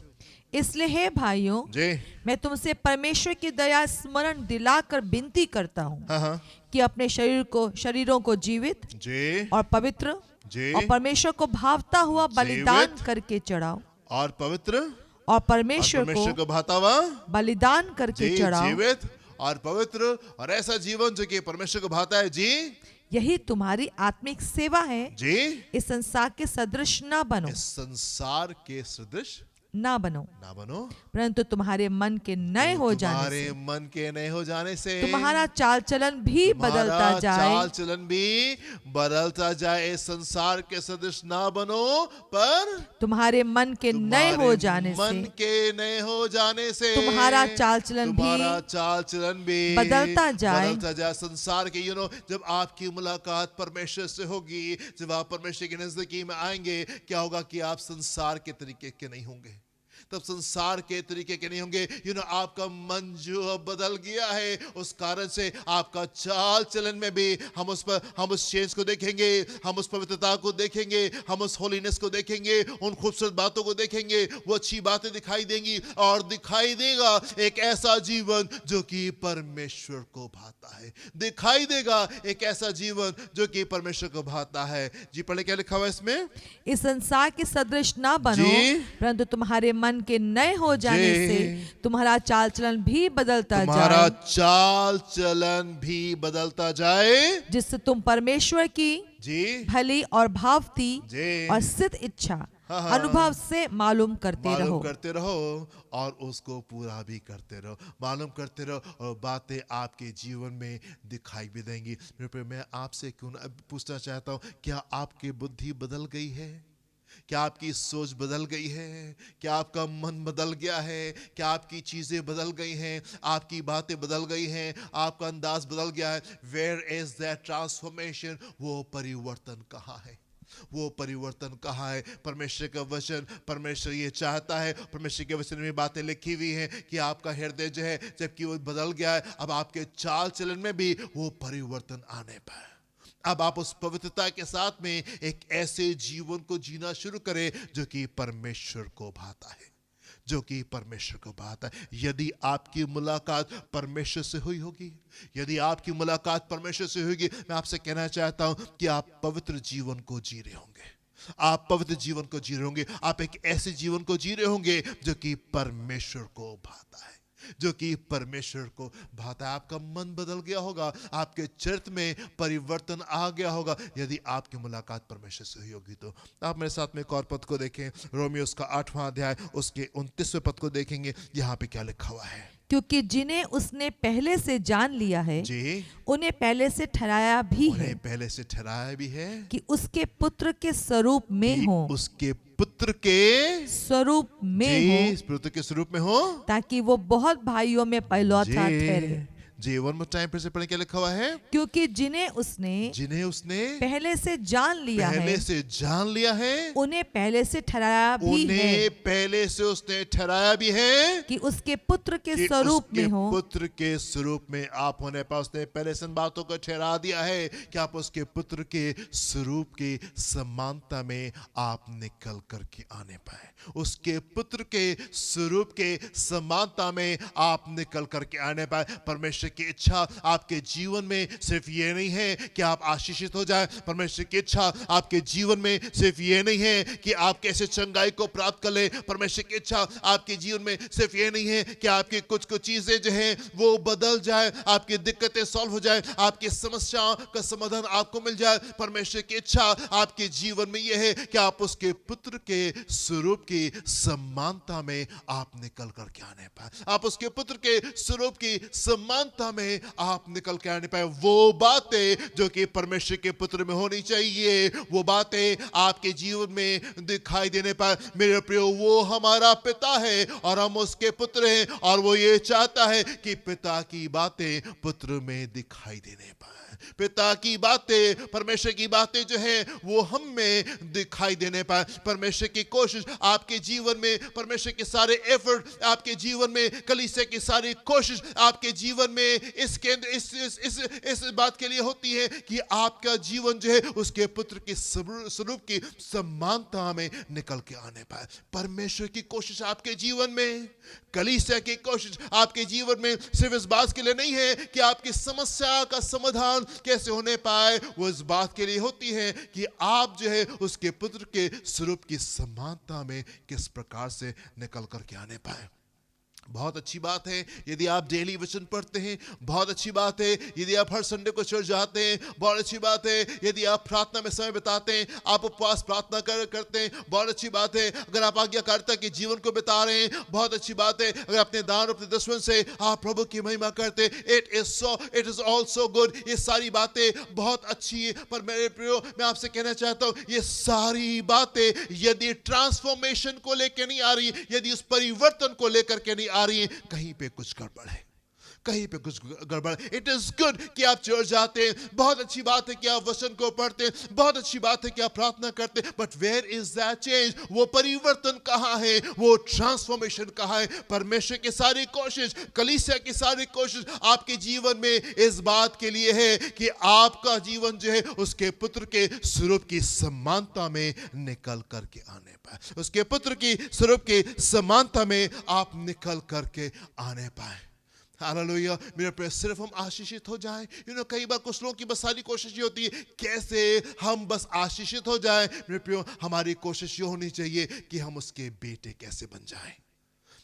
इसलिए हे भाइयों, जी मैं तुमसे परमेश्वर की दया स्मरण दिलाकर विनती करता हूँ हाँ कि अपने शरीरों को जीवित जी और पवित्र जी और परमेश्वर को भावता हुआ बलिदान जीवित करके चढ़ाओ और पवित्र और परमेश्वर को भाता हुआ बलिदान करके जी चढ़ाओ। जीवित और पवित्र और ऐसा जीवन जो कि परमेश्वर को भाता है। जी यही तुम्हारी आत्मिक सेवा है। जी इस संसार के सदृश ना बनो, इस संसार के सदृश ना बनो, ना बनो, परंतु तुम्हारे मन के नए हो जाने तुम्हारे से मन के नए हो जाने से तुम्हारा चाल चलन भी बदलता जाए। चाल चलन भी बदलता जाए। इस संसार के सदृश ना बनो, पर तुम्हारे मन के नए हो जाने मन से के नए हो जाने से तुम्हारा चाल चलन भी बदलता जाए। संसार के जब आपकी मुलाकात परमेश्वर से होगी, जब आप परमेश्वर की नजदीकी में आएंगे, क्या होगा कि आप संसार के तरीके के नहीं होंगे। तब संसार के तरीके के नहीं होंगे। आपका मन जो बदल गया है, उस कारण से आपका चाल चलन में भी हम उस चेंज को देखेंगे, हम उस पवित्रता को देखेंगे, हम उस होलीनेस को देखेंगे, उन खूबसूरत बातों को देखेंगे। वो अच्छी बातें दिखाई देंगी और दिखाई देगा एक ऐसा जीवन जो कि परमेश्वर को भाता है। दिखाई देगा एक ऐसा जीवन जो कि परमेश्वर को भाता है। जी पढ़े क्या लिखा हुआ है इसमें? इस संसार के सदृश ना बनो, परंतु तुम्हारे मन के नए हो जाने से तुम्हारा चाल चलन भी बदलता तुम्हारा चाल चलन भी बदलता जाए, जिससे तुम परमेश्वर की जी भली और भावती जी और सिद्ध इच्छा अनुभव से मालूम करते रहो और उसको पूरा भी करते रहो, मालूम करते रहो, और बातें आपके जीवन में दिखाई भी देंगी। मैं आपसे क्यों पूछना चाहता हूँ, क्या आपकी बुद्धि बदल गई है? क्या आपकी सोच बदल गई है? क्या आपका मन बदल गया है? क्या आपकी चीजें बदल गई हैं? आपकी बातें बदल गई हैं? आपका अंदाज बदल गया है? Where is that transformation? वो परिवर्तन कहाँ है? वो परिवर्तन कहाँ है? परमेश्वर का वचन, परमेश्वर ये चाहता है, परमेश्वर के वचन में बातें लिखी हुई हैं कि आपका हृदय जो है जबकि वो बदल गया है, अब आपके चाल चलन में भी वो परिवर्तन आने पाए। अब आप उस पवित्रता के साथ में एक ऐसे जीवन को जीना शुरू करें जो कि परमेश्वर को भाता है, जो कि परमेश्वर को भाता है। यदि आपकी मुलाकात परमेश्वर से हुई होगी, यदि आपकी मुलाकात परमेश्वर से होगी, मैं आपसे कहना चाहता हूं कि आप पवित्र जीवन को जी रहे होंगे, आप पवित्र जीवन को जी रहे होंगे, आप एक ऐसे जीवन को जी रहे होंगे जो कि परमेश्वर को भाता है, जो कि परमेश्वर को भाता है। आपका मन बदल गया होगा, आपके चरित्र में परिवर्तन आ गया होगा यदि आपकी मुलाकात परमेश्वर से हुई होगी। तो आप मेरे साथ में एक और पद को देखें, रोमियो उसका 8वां अध्याय उसके 29वें पद को देखेंगे। यहाँ पे क्या लिखा हुआ है? क्योंकि जिन्हें उसने पहले से जान लिया है जी, उन्हें पहले से ठहराया भी है उन्हें पहले से ठहराया भी है कि उसके पुत्र के स्वरूप में कि हो, उसके पुत्र के स्वरूप में जी, हो, इस पुत्र के स्वरूप में हो, ताकि वो बहुत भाइयों में पहलौठा ठहरे। जी, वन मोर टाइम फिर से पढ़े, क्या लिखा हुआ है? क्योंकि जिन्हें उसने पहले से जान लिया है, पहले से जान लिया है, उन्हें पहले से ठहराया भी है उन्हें पहले से उसने ठहराया भी है कि उसके पुत्र के कि स्वरूप में उसके हो। पुत्र के स्वरूप में आप होने पर उसने पहले से इन बातों को ठहरा दिया है कि आप उसके पुत्र के स्वरूप की समानता में आप निकल करके आने पाए, उसके पुत्र के स्वरूप के समानता में आप निकल करके आने पाए। परमेश्वर की इच्छा आपके जीवन में सिर्फ ये नहीं है कि आप आशीषित हो जाए, परमेश्वर की इच्छा आपके जीवन में सिर्फ ये नहीं है कि आप कैसे चंगाई को प्राप्त कर ले, परमेश्वर की इच्छा आपके जीवन में सिर्फ ये नहीं है कि आपकी कुछ कुछ चीजें जो है वो बदल जाए, आपकी दिक्कतें सॉल्व हो जाए, आपकी समस्याओं का समाधान आपको मिल जाए। परमेश्वर की इच्छा आपके जीवन में यह है कि आप उसके पुत्र के स्वरूप की समानता में आप निकल करके आने पाए, आप उसके पुत्र के स्वरूप की समानता में आप निकल के आने पाए। वो बातें जो कि परमेश्वर के पुत्र में होनी चाहिए, वो बातें आपके जीवन में दिखाई देने पाए। मेरे प्रियो, वो हमारा पिता है और हम उसके पुत्र हैं, और वो ये चाहता है कि पिता की बातें पुत्र में दिखाई देने पाए, पिता की बातें, परमेश्वर की बातें जो है वो हम में दिखाई देने पाए। परमेश्वर की कोशिश आपके जीवन में, परमेश्वर के सारे एफर्ट आपके जीवन में, कलीसिया की सारी कोशिश आपके जीवन में इस बात के लिए होती है कि आपका जीवन जो है उसके पुत्र के स्वरूप की समानता में निकल के आने पाए। परमेश्वर की कोशिश आपके जीवन में, कलीसिया की कोशिश आपके जीवन में सिर्फ इस बात के लिए नहीं है कि आपकी समस्या का समाधान कैसे होने पाए, वो इस बात के लिए होती है कि आप जो है उसके पुत्र के स्वरूप की समानता में किस प्रकार से निकल करके आने पाए। बहुत अच्छी बात है यदि आप डेली वचन पढ़ते हैं, बहुत अच्छी बात है यदि आप हर संडे को चर्च जाते हैं, बहुत अच्छी बात है यदि आप प्रार्थना में समय बिताते हैं, आप उपवास प्रार्थना करते हैं, बहुत अच्छी बात है अगर आप आज्ञाकारिता के जीवन को बिता रहे हैं, बहुत अच्छी बात है अगर अपने दान अपने दसवन से आप प्रभु की महिमा करते हैं। इट इज ऑल्सो गुड, ये सारी बातें बहुत अच्छी है, पर मेरे प्रियो मैं आपसे कहना चाहता हूं ये सारी बातें यदि ट्रांसफॉर्मेशन को लेकर नहीं आ रही, यदि उस परिवर्तन को लेकर के नहीं आ रही है, कहीं पे कुछ गड़बड़ है, कहीं पे कुछ गड़बड़। इट इज गुड कि आप चर्च जाते हैं, बहुत अच्छी बात है कि आप वचन को पढ़ते हैं, बहुत अच्छी बात है कि आप प्रार्थना करते हैं, but where is that change? वो परिवर्तन कहां है, वो ट्रांसफॉर्मेशन कहां है? परमेश्वर की सारी कोशिश, कलीसिया की सारी कोशिश आपके जीवन में इस बात के लिए है कि आपका जीवन जो है उसके पुत्र के स्वरूप की समानता में निकल करके आने पाए, उसके पुत्र की स्वरूप की समानता में आप निकल करके आने पाए। हालेलुया। मेरे प्रिय, सिर्फ हम आशीषित हो जाएं, कई बार कुछ लोगों की बस सारी कोशिश ये होती है कैसे हम बस आशीषित हो जाएं। मेरे प्रिय, हमारी कोशिश ये होनी चाहिए कि हम उसके बेटे कैसे बन जाएं,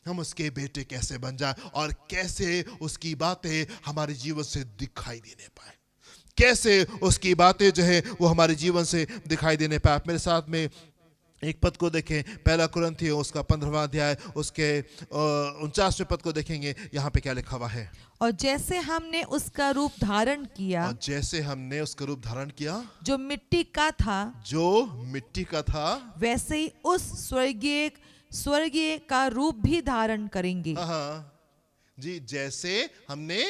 हम उसके बेटे कैसे बन जाएं और कैसे उसकी बातें हमारे जीवन से दिखाई देने पाए, कैसे उसकी बातें जो है वो हमारे जीवन से दिखाई देने पाए। आप मेरे साथ में एक पद को देखें, पहला कुरिन्थियों उसका 15वां अध्याय उसके 49वें पद को देखेंगे। यहाँ पे क्या लिखा हुआ है? और जैसे हमने उसका रूप धारण किया, और जैसे हमने उसका रूप धारण किया जो मिट्टी का था, जो मिट्टी का था, वैसे ही उस स्वर्गीय का रूप भी धारण करेंगे। हाँ जी, जैसे हमने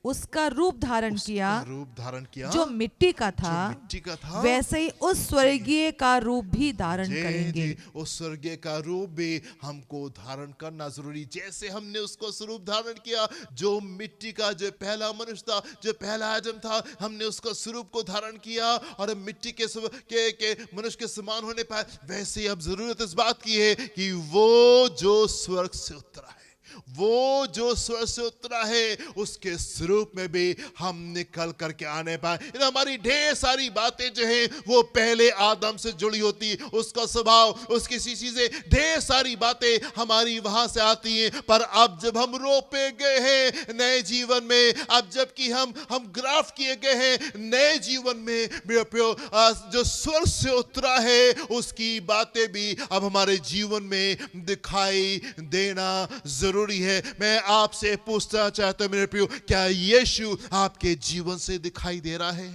उसका रूप धारण किया रूप धारण किया जो मिट्टी का जो था, मिट्टी का था, वैसे ही उस स्वर्गीय का रूप भी धारण जी करेंगे। जी, उस स्वर्गीय का रूप भी हमको धारण करना जरूरी। जैसे हमने उसको स्वरूप धारण किया, जो मिट्टी का जो पहला मनुष्य था, जो पहला आदम था, हमने उसका स्वरूप को धारण किया और हम मिट्टी के मनुष्य के समान होने पाए। वैसे ही अब जरूरत इस बात की है कि वो जो स्वर्ग से उतरा है, वो जो स्वर्ग से उतरा है, उसके स्वरूप में भी हम निकल करके आने पाए। हमारी ढेर सारी बातें जो है वो पहले आदम से जुड़ी होती, उसका स्वभाव, उसकी चीजें, ढेर सारी बातें हमारी वहां से आती हैं। पर अब जब हम रोपे गए हैं नए जीवन में, अब जबकि हम ग्राफ किए गए हैं नए जीवन में, मेरे प्रियो, जो स्वर्ग से उतरा है उसकी बातें भी अब हमारे जीवन में दिखाई देना जरूरी है। मैं आपसे पूछना चाहता हूं मेरे प्रियो, क्या यीशु आपके जीवन से दिखाई दे रहा है?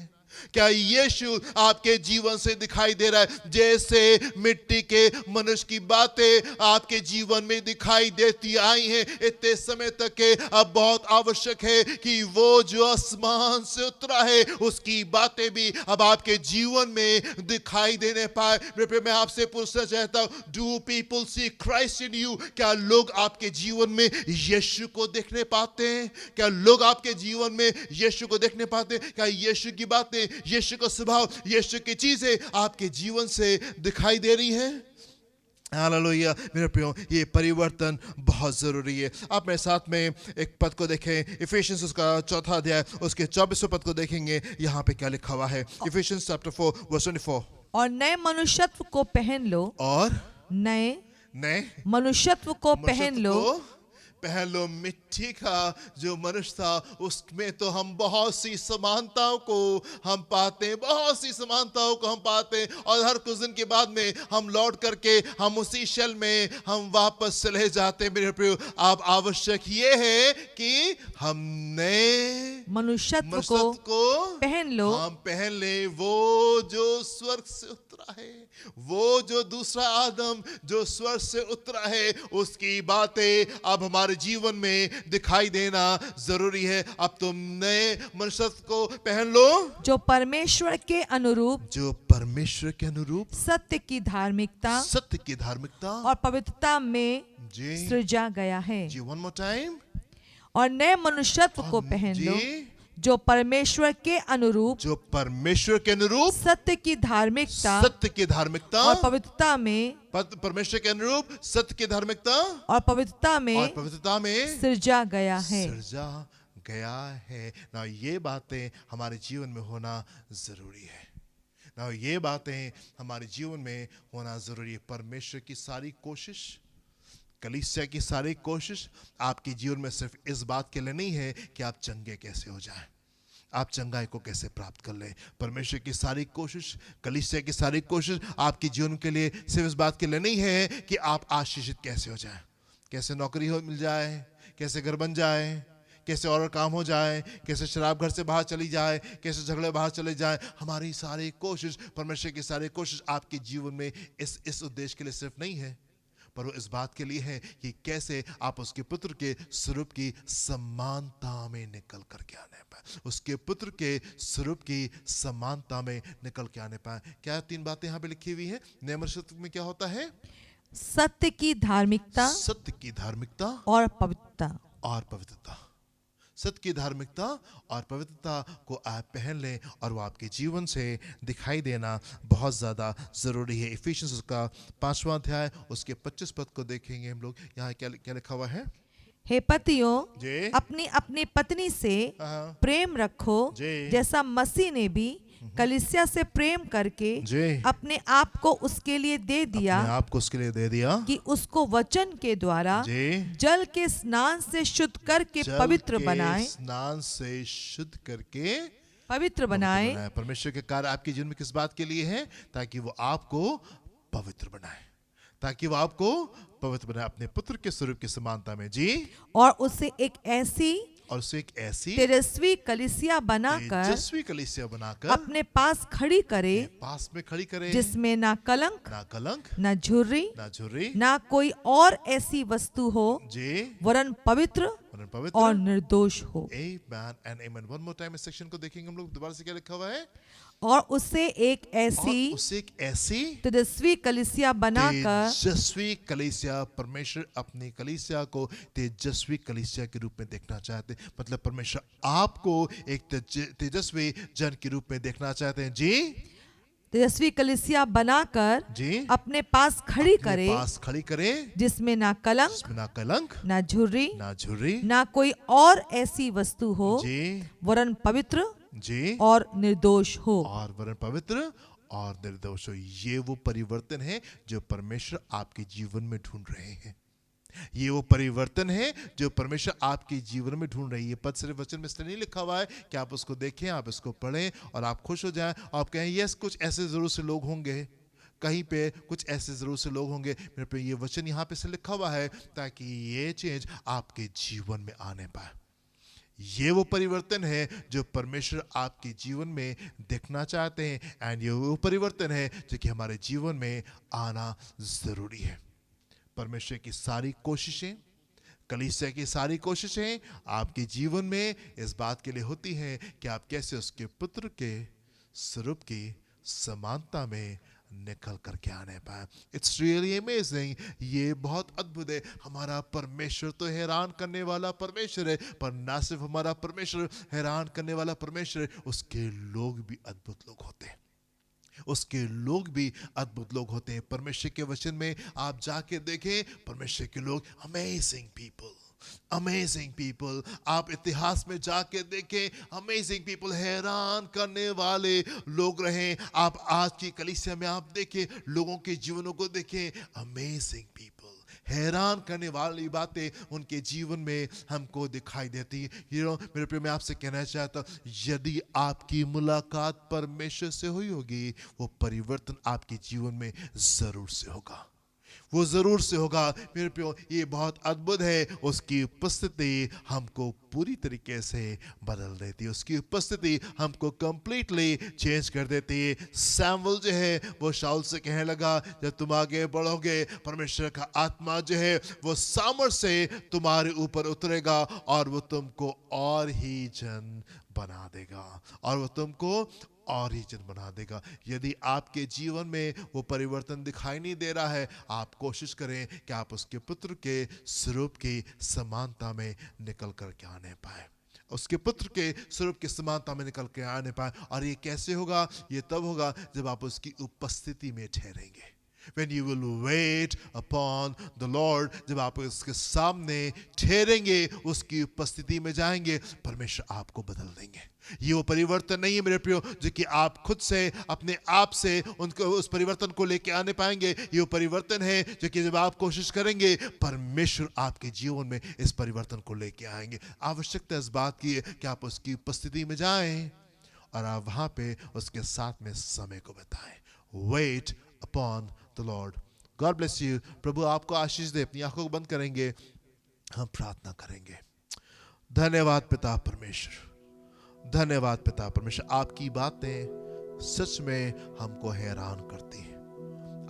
क्या यीशु आपके जीवन से दिखाई दे रहा है? जैसे मिट्टी के मनुष्य की बातें आपके जीवन में दिखाई देती आई हैं इतने समय तक के, अब बहुत आवश्यक है कि वो जो आसमान से उतरा है उसकी बातें भी अब आपके जीवन में दिखाई देने पाए। मैं आपसे पूछना चाहता हूं, do people see Christ in you? क्या लोग आपके जीवन में यीशु को देखने पाते हैं? क्या लोग आपके जीवन में यीशु को देखने पाते हैं? क्या यीशु की बातें, यीशु का स्वभाव, यीशु की चीजें आपके जीवन से दिखाई दे रही है? हालेलुया मेरे प्रियो, ये परिवर्तन बहुत जरूरी है। आप मेरे साथ में एक पद को देखें, इफिशियंस उसका 4 अध्याय उसके 24वें पद को देखेंगे। यहाँ पे क्या लिखा हुआ है? Ephesians chapter 4 verse 24। और नए मनुष्यत्व को पहन लो, और नए नए मनुष्यत्व को पहन लो। पहन लो। मिट्टी का जो मनुष्य था उसमें तो हम बहुत सी समानताओं को हम पाते हैं, बहुत सी समानताओं को हम पाते हैं, और हर कुछ दिन के बाद में हम लौट करके हम उसी शैल में हम वापस चले जाते हैं। मेरे प्रियो, अब आवश्यक ये है कि हम नए मनुष्यत्व को पहन लो। हम पहन ले वो जो स्वर्ग से उतरा है, वो जो दूसरा आदम जो स्वर्ग से उतरा है, उसकी बातें अब हमारे जीवन में दिखाई देना जरूरी है। अब तुम नए मनुष्यत्व को पहन लो जो परमेश्वर के अनुरूप, जो परमेश्वर के अनुरूप सत्य की धार्मिकता सत्य की धार्मिकता और पवित्रता में जी सृजा गया है। जी वन मोर टाइम। और नए मनुष्यत्व को पहन लो जो परमेश्वर के अनुरूप, जो परमेश्वर के अनुरूप सत्य की धार्मिकता सत्य की धार्मिकता और पवित्रता में, परमेश्वर के अनुरूप सत्य की धार्मिकता और पवित्रता में सृजा गया है। सृजा गया है ना। ये बातें हमारे जीवन में होना जरूरी है ना, ये बातें हमारे जीवन में होना जरूरी है। परमेश्वर की सारी कोशिश, कलीसिया की सारी कोशिश आपके जीवन में सिर्फ इस बात के लिए नहीं है कि आप चंगे कैसे हो जाएं, आप चंगाई को कैसे प्राप्त कर लें। परमेश्वर की सारी कोशिश, कलीसिया की सारी कोशिश आपके जीवन के लिए सिर्फ इस बात के लिए नहीं है कि आप आशीषित कैसे हो जाएं, कैसे नौकरी हो मिल जाए, कैसे घर बन जाए, कैसे और काम हो जाए, कैसे शराब घर से बाहर चली जाए, कैसे झगड़े बाहर चले जाए। हमारी सारी कोशिश, परमेश्वर की सारी कोशिश आपके जीवन में इस उद्देश्य के लिए सिर्फ नहीं है, पर वो इस बात के लिए है कि कैसे आप उसके पुत्र के स्वरूप की समानता में निकल करके आने पाए, उसके पुत्र के स्वरूप की समानता में निकल के आने पाए। क्या 3 बातें यहाँ पे लिखी हुई है? नए मनुष्यत्व में क्या होता है? सत्य की धार्मिकता, सत्य की धार्मिकता और पवित्रता। और पवित्रता। सत्य की धार्मिकता और पवित्रता को आप पहन लें और वो आपके जीवन से दिखाई देना बहुत ज़्यादा ज़रूरी है। इफिशियंस उसका 5वां अध्याय उसके 25 पद को देखेंगे हम लोग। यहाँ क्या लिखा हुआ है? हे पतियों, जी अपनी अपनी पत्नी से हाँ। प्रेम रखो, जी। जैसा मसीह ने भी कलीसिया से प्रेम करके जी अपने आप को उसके लिए दे दिया, आपको उसके लिए दे दिया कि उसको वचन के द्वारा जी जल के स्नान से शुद्ध करके पवित्र बनाए, स्नान से शुद्ध करके पवित्र बनाए। परमेश्वर के कार्य आपके जीवन में किस बात के लिए है? ताकि वो आपको पवित्र बनाए, ताकि वो आपको पवित्र बनाए अपने पुत्र के स्वरूप की समानता में। जी। और उसे एक ऐसी और उसे एक ऐसी तेजस्वी कलीसिया बनाकर तेजस्वी कलीसिया बनाकर अपने पास खड़ी करे, पास में खड़ी करे, जिसमें ना कलंक, ना कलंक, ना झुर्री, ना झुर्री, ना कोई और ऐसी वस्तु हो, जी वरन पवित्र वरन और पवित्र। निर्दोष हो। Amen and amen. One more time इस सेक्शन को देखेंगे हम लोग, दोबारा से क्या लिखा हुआ है? और उसे एक और ऐसी उसे एक ऐसी तेजस्वी कलीसिया बनाकर तेजस्वी कलीसिया, परमेश्वर अपनी कलीसिया को तेजस्वी कलीसिया के रूप में देखना चाहते हैं। मतलब परमेश्वर आपको एक तेजस्वी जन के रूप में देखना चाहते हैं। जी तेजस्वी कलीसिया बनाकर जी अपने पास खड़ी अपने करे, पास खड़ी करे, जिसमें ना कलंक, जिसमें ना कलंक, ना झुर्री, ना झुर्री, ना कोई और ऐसी वस्तु हो, जी वरन पवित्र जी और निर्दोष हो। और वरन पवित्र और निर्दोष हो। ये वो परिवर्तन है जो परमेश्वर आपके जीवन में ढूंढ रहे हैं। ये वो परिवर्तन है जो परमेश्वर आपके जीवन में ढूंढ रही है। पद सिर्फ वचन में इसलिए नहीं लिखा हुआ है कि आप उसको देखें, आप इसको पढ़ें और आप खुश हो जाएं, आप कहें यस कुछ ऐसे जरूर से लोग होंगे, कहीं पे कुछ ऐसे जरूर से लोग होंगे। मेरे पे ये वचन यहाँ पे से लिखा हुआ है ताकि ये चेंज आपके जीवन में आने पाए। ये वो परिवर्तन है जो परमेश्वर आपके जीवन में देखना चाहते हैं, एंड ये वो परिवर्तन है जो कि हमारे जीवन में आना जरूरी है। परमेश्वर की सारी कोशिशें, कलीसिया की सारी कोशिशें आपके जीवन में इस बात के लिए होती हैं कि आप कैसे उसके पुत्र के स्वरूप की समानता में निकल करके आने पाए। It's really amazing. ये बहुत अद्भुत है। हमारा परमेश्वर तो हैरान करने वाला परमेश्वर है, पर ना सिर्फ हमारा परमेश्वर हैरान करने वाला परमेश्वर है, उसके लोग भी अद्भुत लोग होते हैं। उसके लोग भी अद्भुत लोग होते हैं। परमेश्वर के वचन में आप जाके देखें, परमेश्वर के लोग अमेजिंग पीपल, अमेजिंग पीपल। आप इतिहास में जाके देखें, अमेजिंग पीपल, हैरान करने वाले लोग रहे। आप आज की कलीसिया में आप देखें, लोगों के जीवनों को देखें, अमेजिंग पीपल, हैरान करने वाली बातें उनके जीवन में हमको दिखाई देती है। मेरे प्रिय, मैं आपसे कहना चाहता हूं, यदि आपकी मुलाकात परमेश्वर से हुई होगी, वो परिवर्तन आपके जीवन में जरूर से होगा, वो जरूर से होगा। मेरे प्रियो, ये बहुत अद्भुत है। उसकी उपस्थिति हमको पूरी तरीके से बदल देती है। उसकी उपस्थिति हमको कंप्लीटली चेंज कर देती है। सैमुअल जो है वो शाऊल से कहने लगा, जब तुम आगे बढ़ोगे, परमेश्वर का आत्मा जो है वो सामर्थ से तुम्हारे ऊपर उतरेगा और वो तुमको और ही जन बना देगा, और वो तुमको और ही जन बना देगा। यदि आपके जीवन में वो परिवर्तन दिखाई नहीं दे रहा है, आप कोशिश करें कि आप उसके पुत्र के स्वरूप की समानता में निकल कर के आने पाए, उसके पुत्र के स्वरूप की समानता में निकल के आने पाए। और ये कैसे होगा? ये तब होगा जब आप उसकी उपस्थिति में ठहरेंगे। When you will wait upon the Lord, जब आप उसके सामने ठहरेंगे, उसकी उपस्थिति में जाएंगे, परमेश्वर आपको बदल देंगे। ये वो परिवर्तन नहीं है मेरे प्रियो जो कि आप खुद से, अपने आप से उनको उस परिवर्तन को लेके आने पाएंगे। ये वो परिवर्तन है जो कि जब आप कोशिश करेंगे, परमेश्वर आपके जीवन में इस परिवर्तन को लेके आएंगे। आवश्यकता इस बात की है कि आप उसकी उपस्थिति में जाएं और आप वहां पे उसके साथ में समय को बिताएं। Wait upon the Lord. God bless you. प्रभु आपको आशीष दे। अपनी आंखों को बंद करेंगे, हम प्रार्थना करेंगे। धन्यवाद पिता परमेश्वर, धन्यवाद पिता परमेश्वर। आपकी बातें सच में हमको हैरान करती हैं,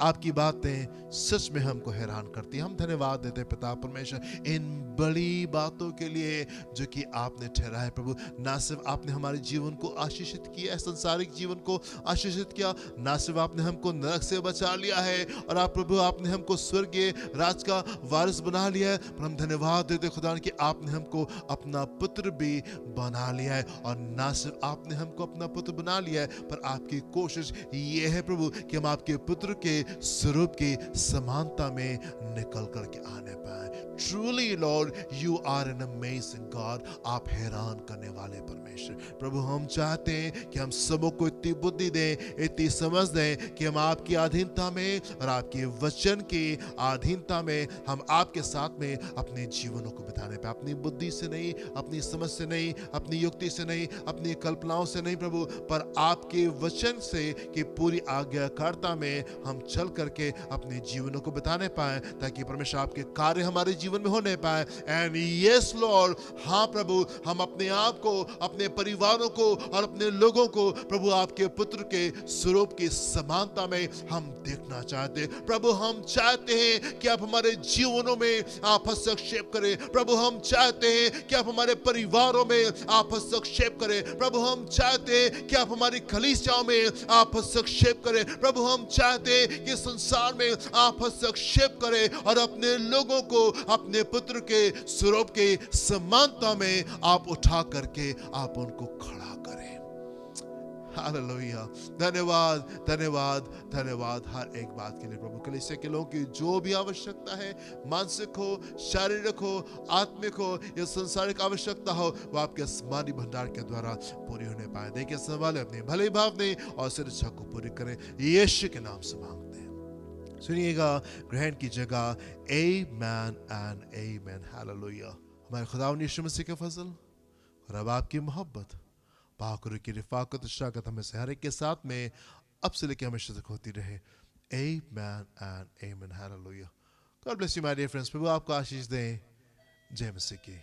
आपकी बातें सच में हमको हैरान करती हैं। हम धन्यवाद देते हैं पिता परमेश्वर इन बड़ी बातों के लिए जो कि आपने ठहराया है। प्रभु, ना सिर्फ आपने हमारे जीवन को आशीषित किया है, संसारिक जीवन को आशीषित किया, ना सिर्फ आपने हमको नरक से बचा लिया है, और आप प्रभु आपने हमको स्वर्गीय राज का वारिस बना लिया है, पर हम धन्यवाद देते खुदा कि आपने हमको अपना पुत्र भी बना लिया है। और ना सिर्फ आपने हमको अपना पुत्र बना लिया है, पर आपकी कोशिश ये है प्रभु कि हम आपके पुत्र के स्वरूप की समानता में निकल करके आने पाए। Truly Lord, you are an amazing God. आप हैरान करने वाले परमेश्वर। प्रभु, हम चाहते हैं कि हम सबों को इतनी बुद्धि दें, इतनी समझ दें कि हम आपकी अधीनता में और आपके वचन की अधीनता में हम आपके साथ में अपने जीवनों को बिताने पाए। अपनी बुद्धि से नहीं, अपनी समझ से नहीं, अपनी युक्ति से नहीं, अपनी कल्पनाओं से नहीं प्रभु, पर आपके वचन से कि पूरी आज्ञाकारिता में हम चल करके अपने जीवनों को बिताने पाए, ताकि परमेश्वर आपके कार्य हमारे जीवन जीवन में होने पाए। एंड यस लॉर्ड, हाँ प्रभु, हम अपने आप को, अपने परिवारों को और अपने लोगों को प्रभु आपके पुत्र के स्वरूप की समानता में हम देखना चाहते हैं। प्रभु हम चाहते हैं कि आप हमारे जीवनों में आप हस्तक्षेप करें। प्रभु हम चाहते हैं कि आप हमारे परिवारों में आप हस्तक्षेप करें। प्रभु हम चाहते हैं कि आप हमारी कलीसियाओं में आप हस्तक्षेप करें। प्रभु हम चाहते हैं कि संसार में आप हस्तक्षेप करें और अपने लोगों को अपने पुत्र के स्वरूप के समानता में आप उठा करके आप उनको खड़ा करें। हालेलुया। धन्यवाद धन्यवाद धन्यवाद हर एक बात के लिए प्रभु। कलीसिया के लोगों की जो भी आवश्यकता है, मानसिक हो, शारीरिक हो, आत्मिक हो या संसारिक आवश्यकता हो, वो आपके आसमानी भंडार के द्वारा पूरी होने पाए। देखिए संभाले अपनी भले भाव ने और सिर इच्छा को पूरी करें, यीशु के नाम से मांगते हैं। सुनिएगा, ग्रहण की जगह आमेन एंड आमेन। हालेलुया। हमारे खुदावंद यीशु मसीह के फजल और अब आपकी मोहब्बत, पाक रूह की रिफाकत शराकत हमें से हर एक के साथ में अब से लेकर हमेशा तक होती रहे। Amen and amen. Hallelujah. God bless you my dear friends. प्रभु आपको आशीष दें। जय मसीह की।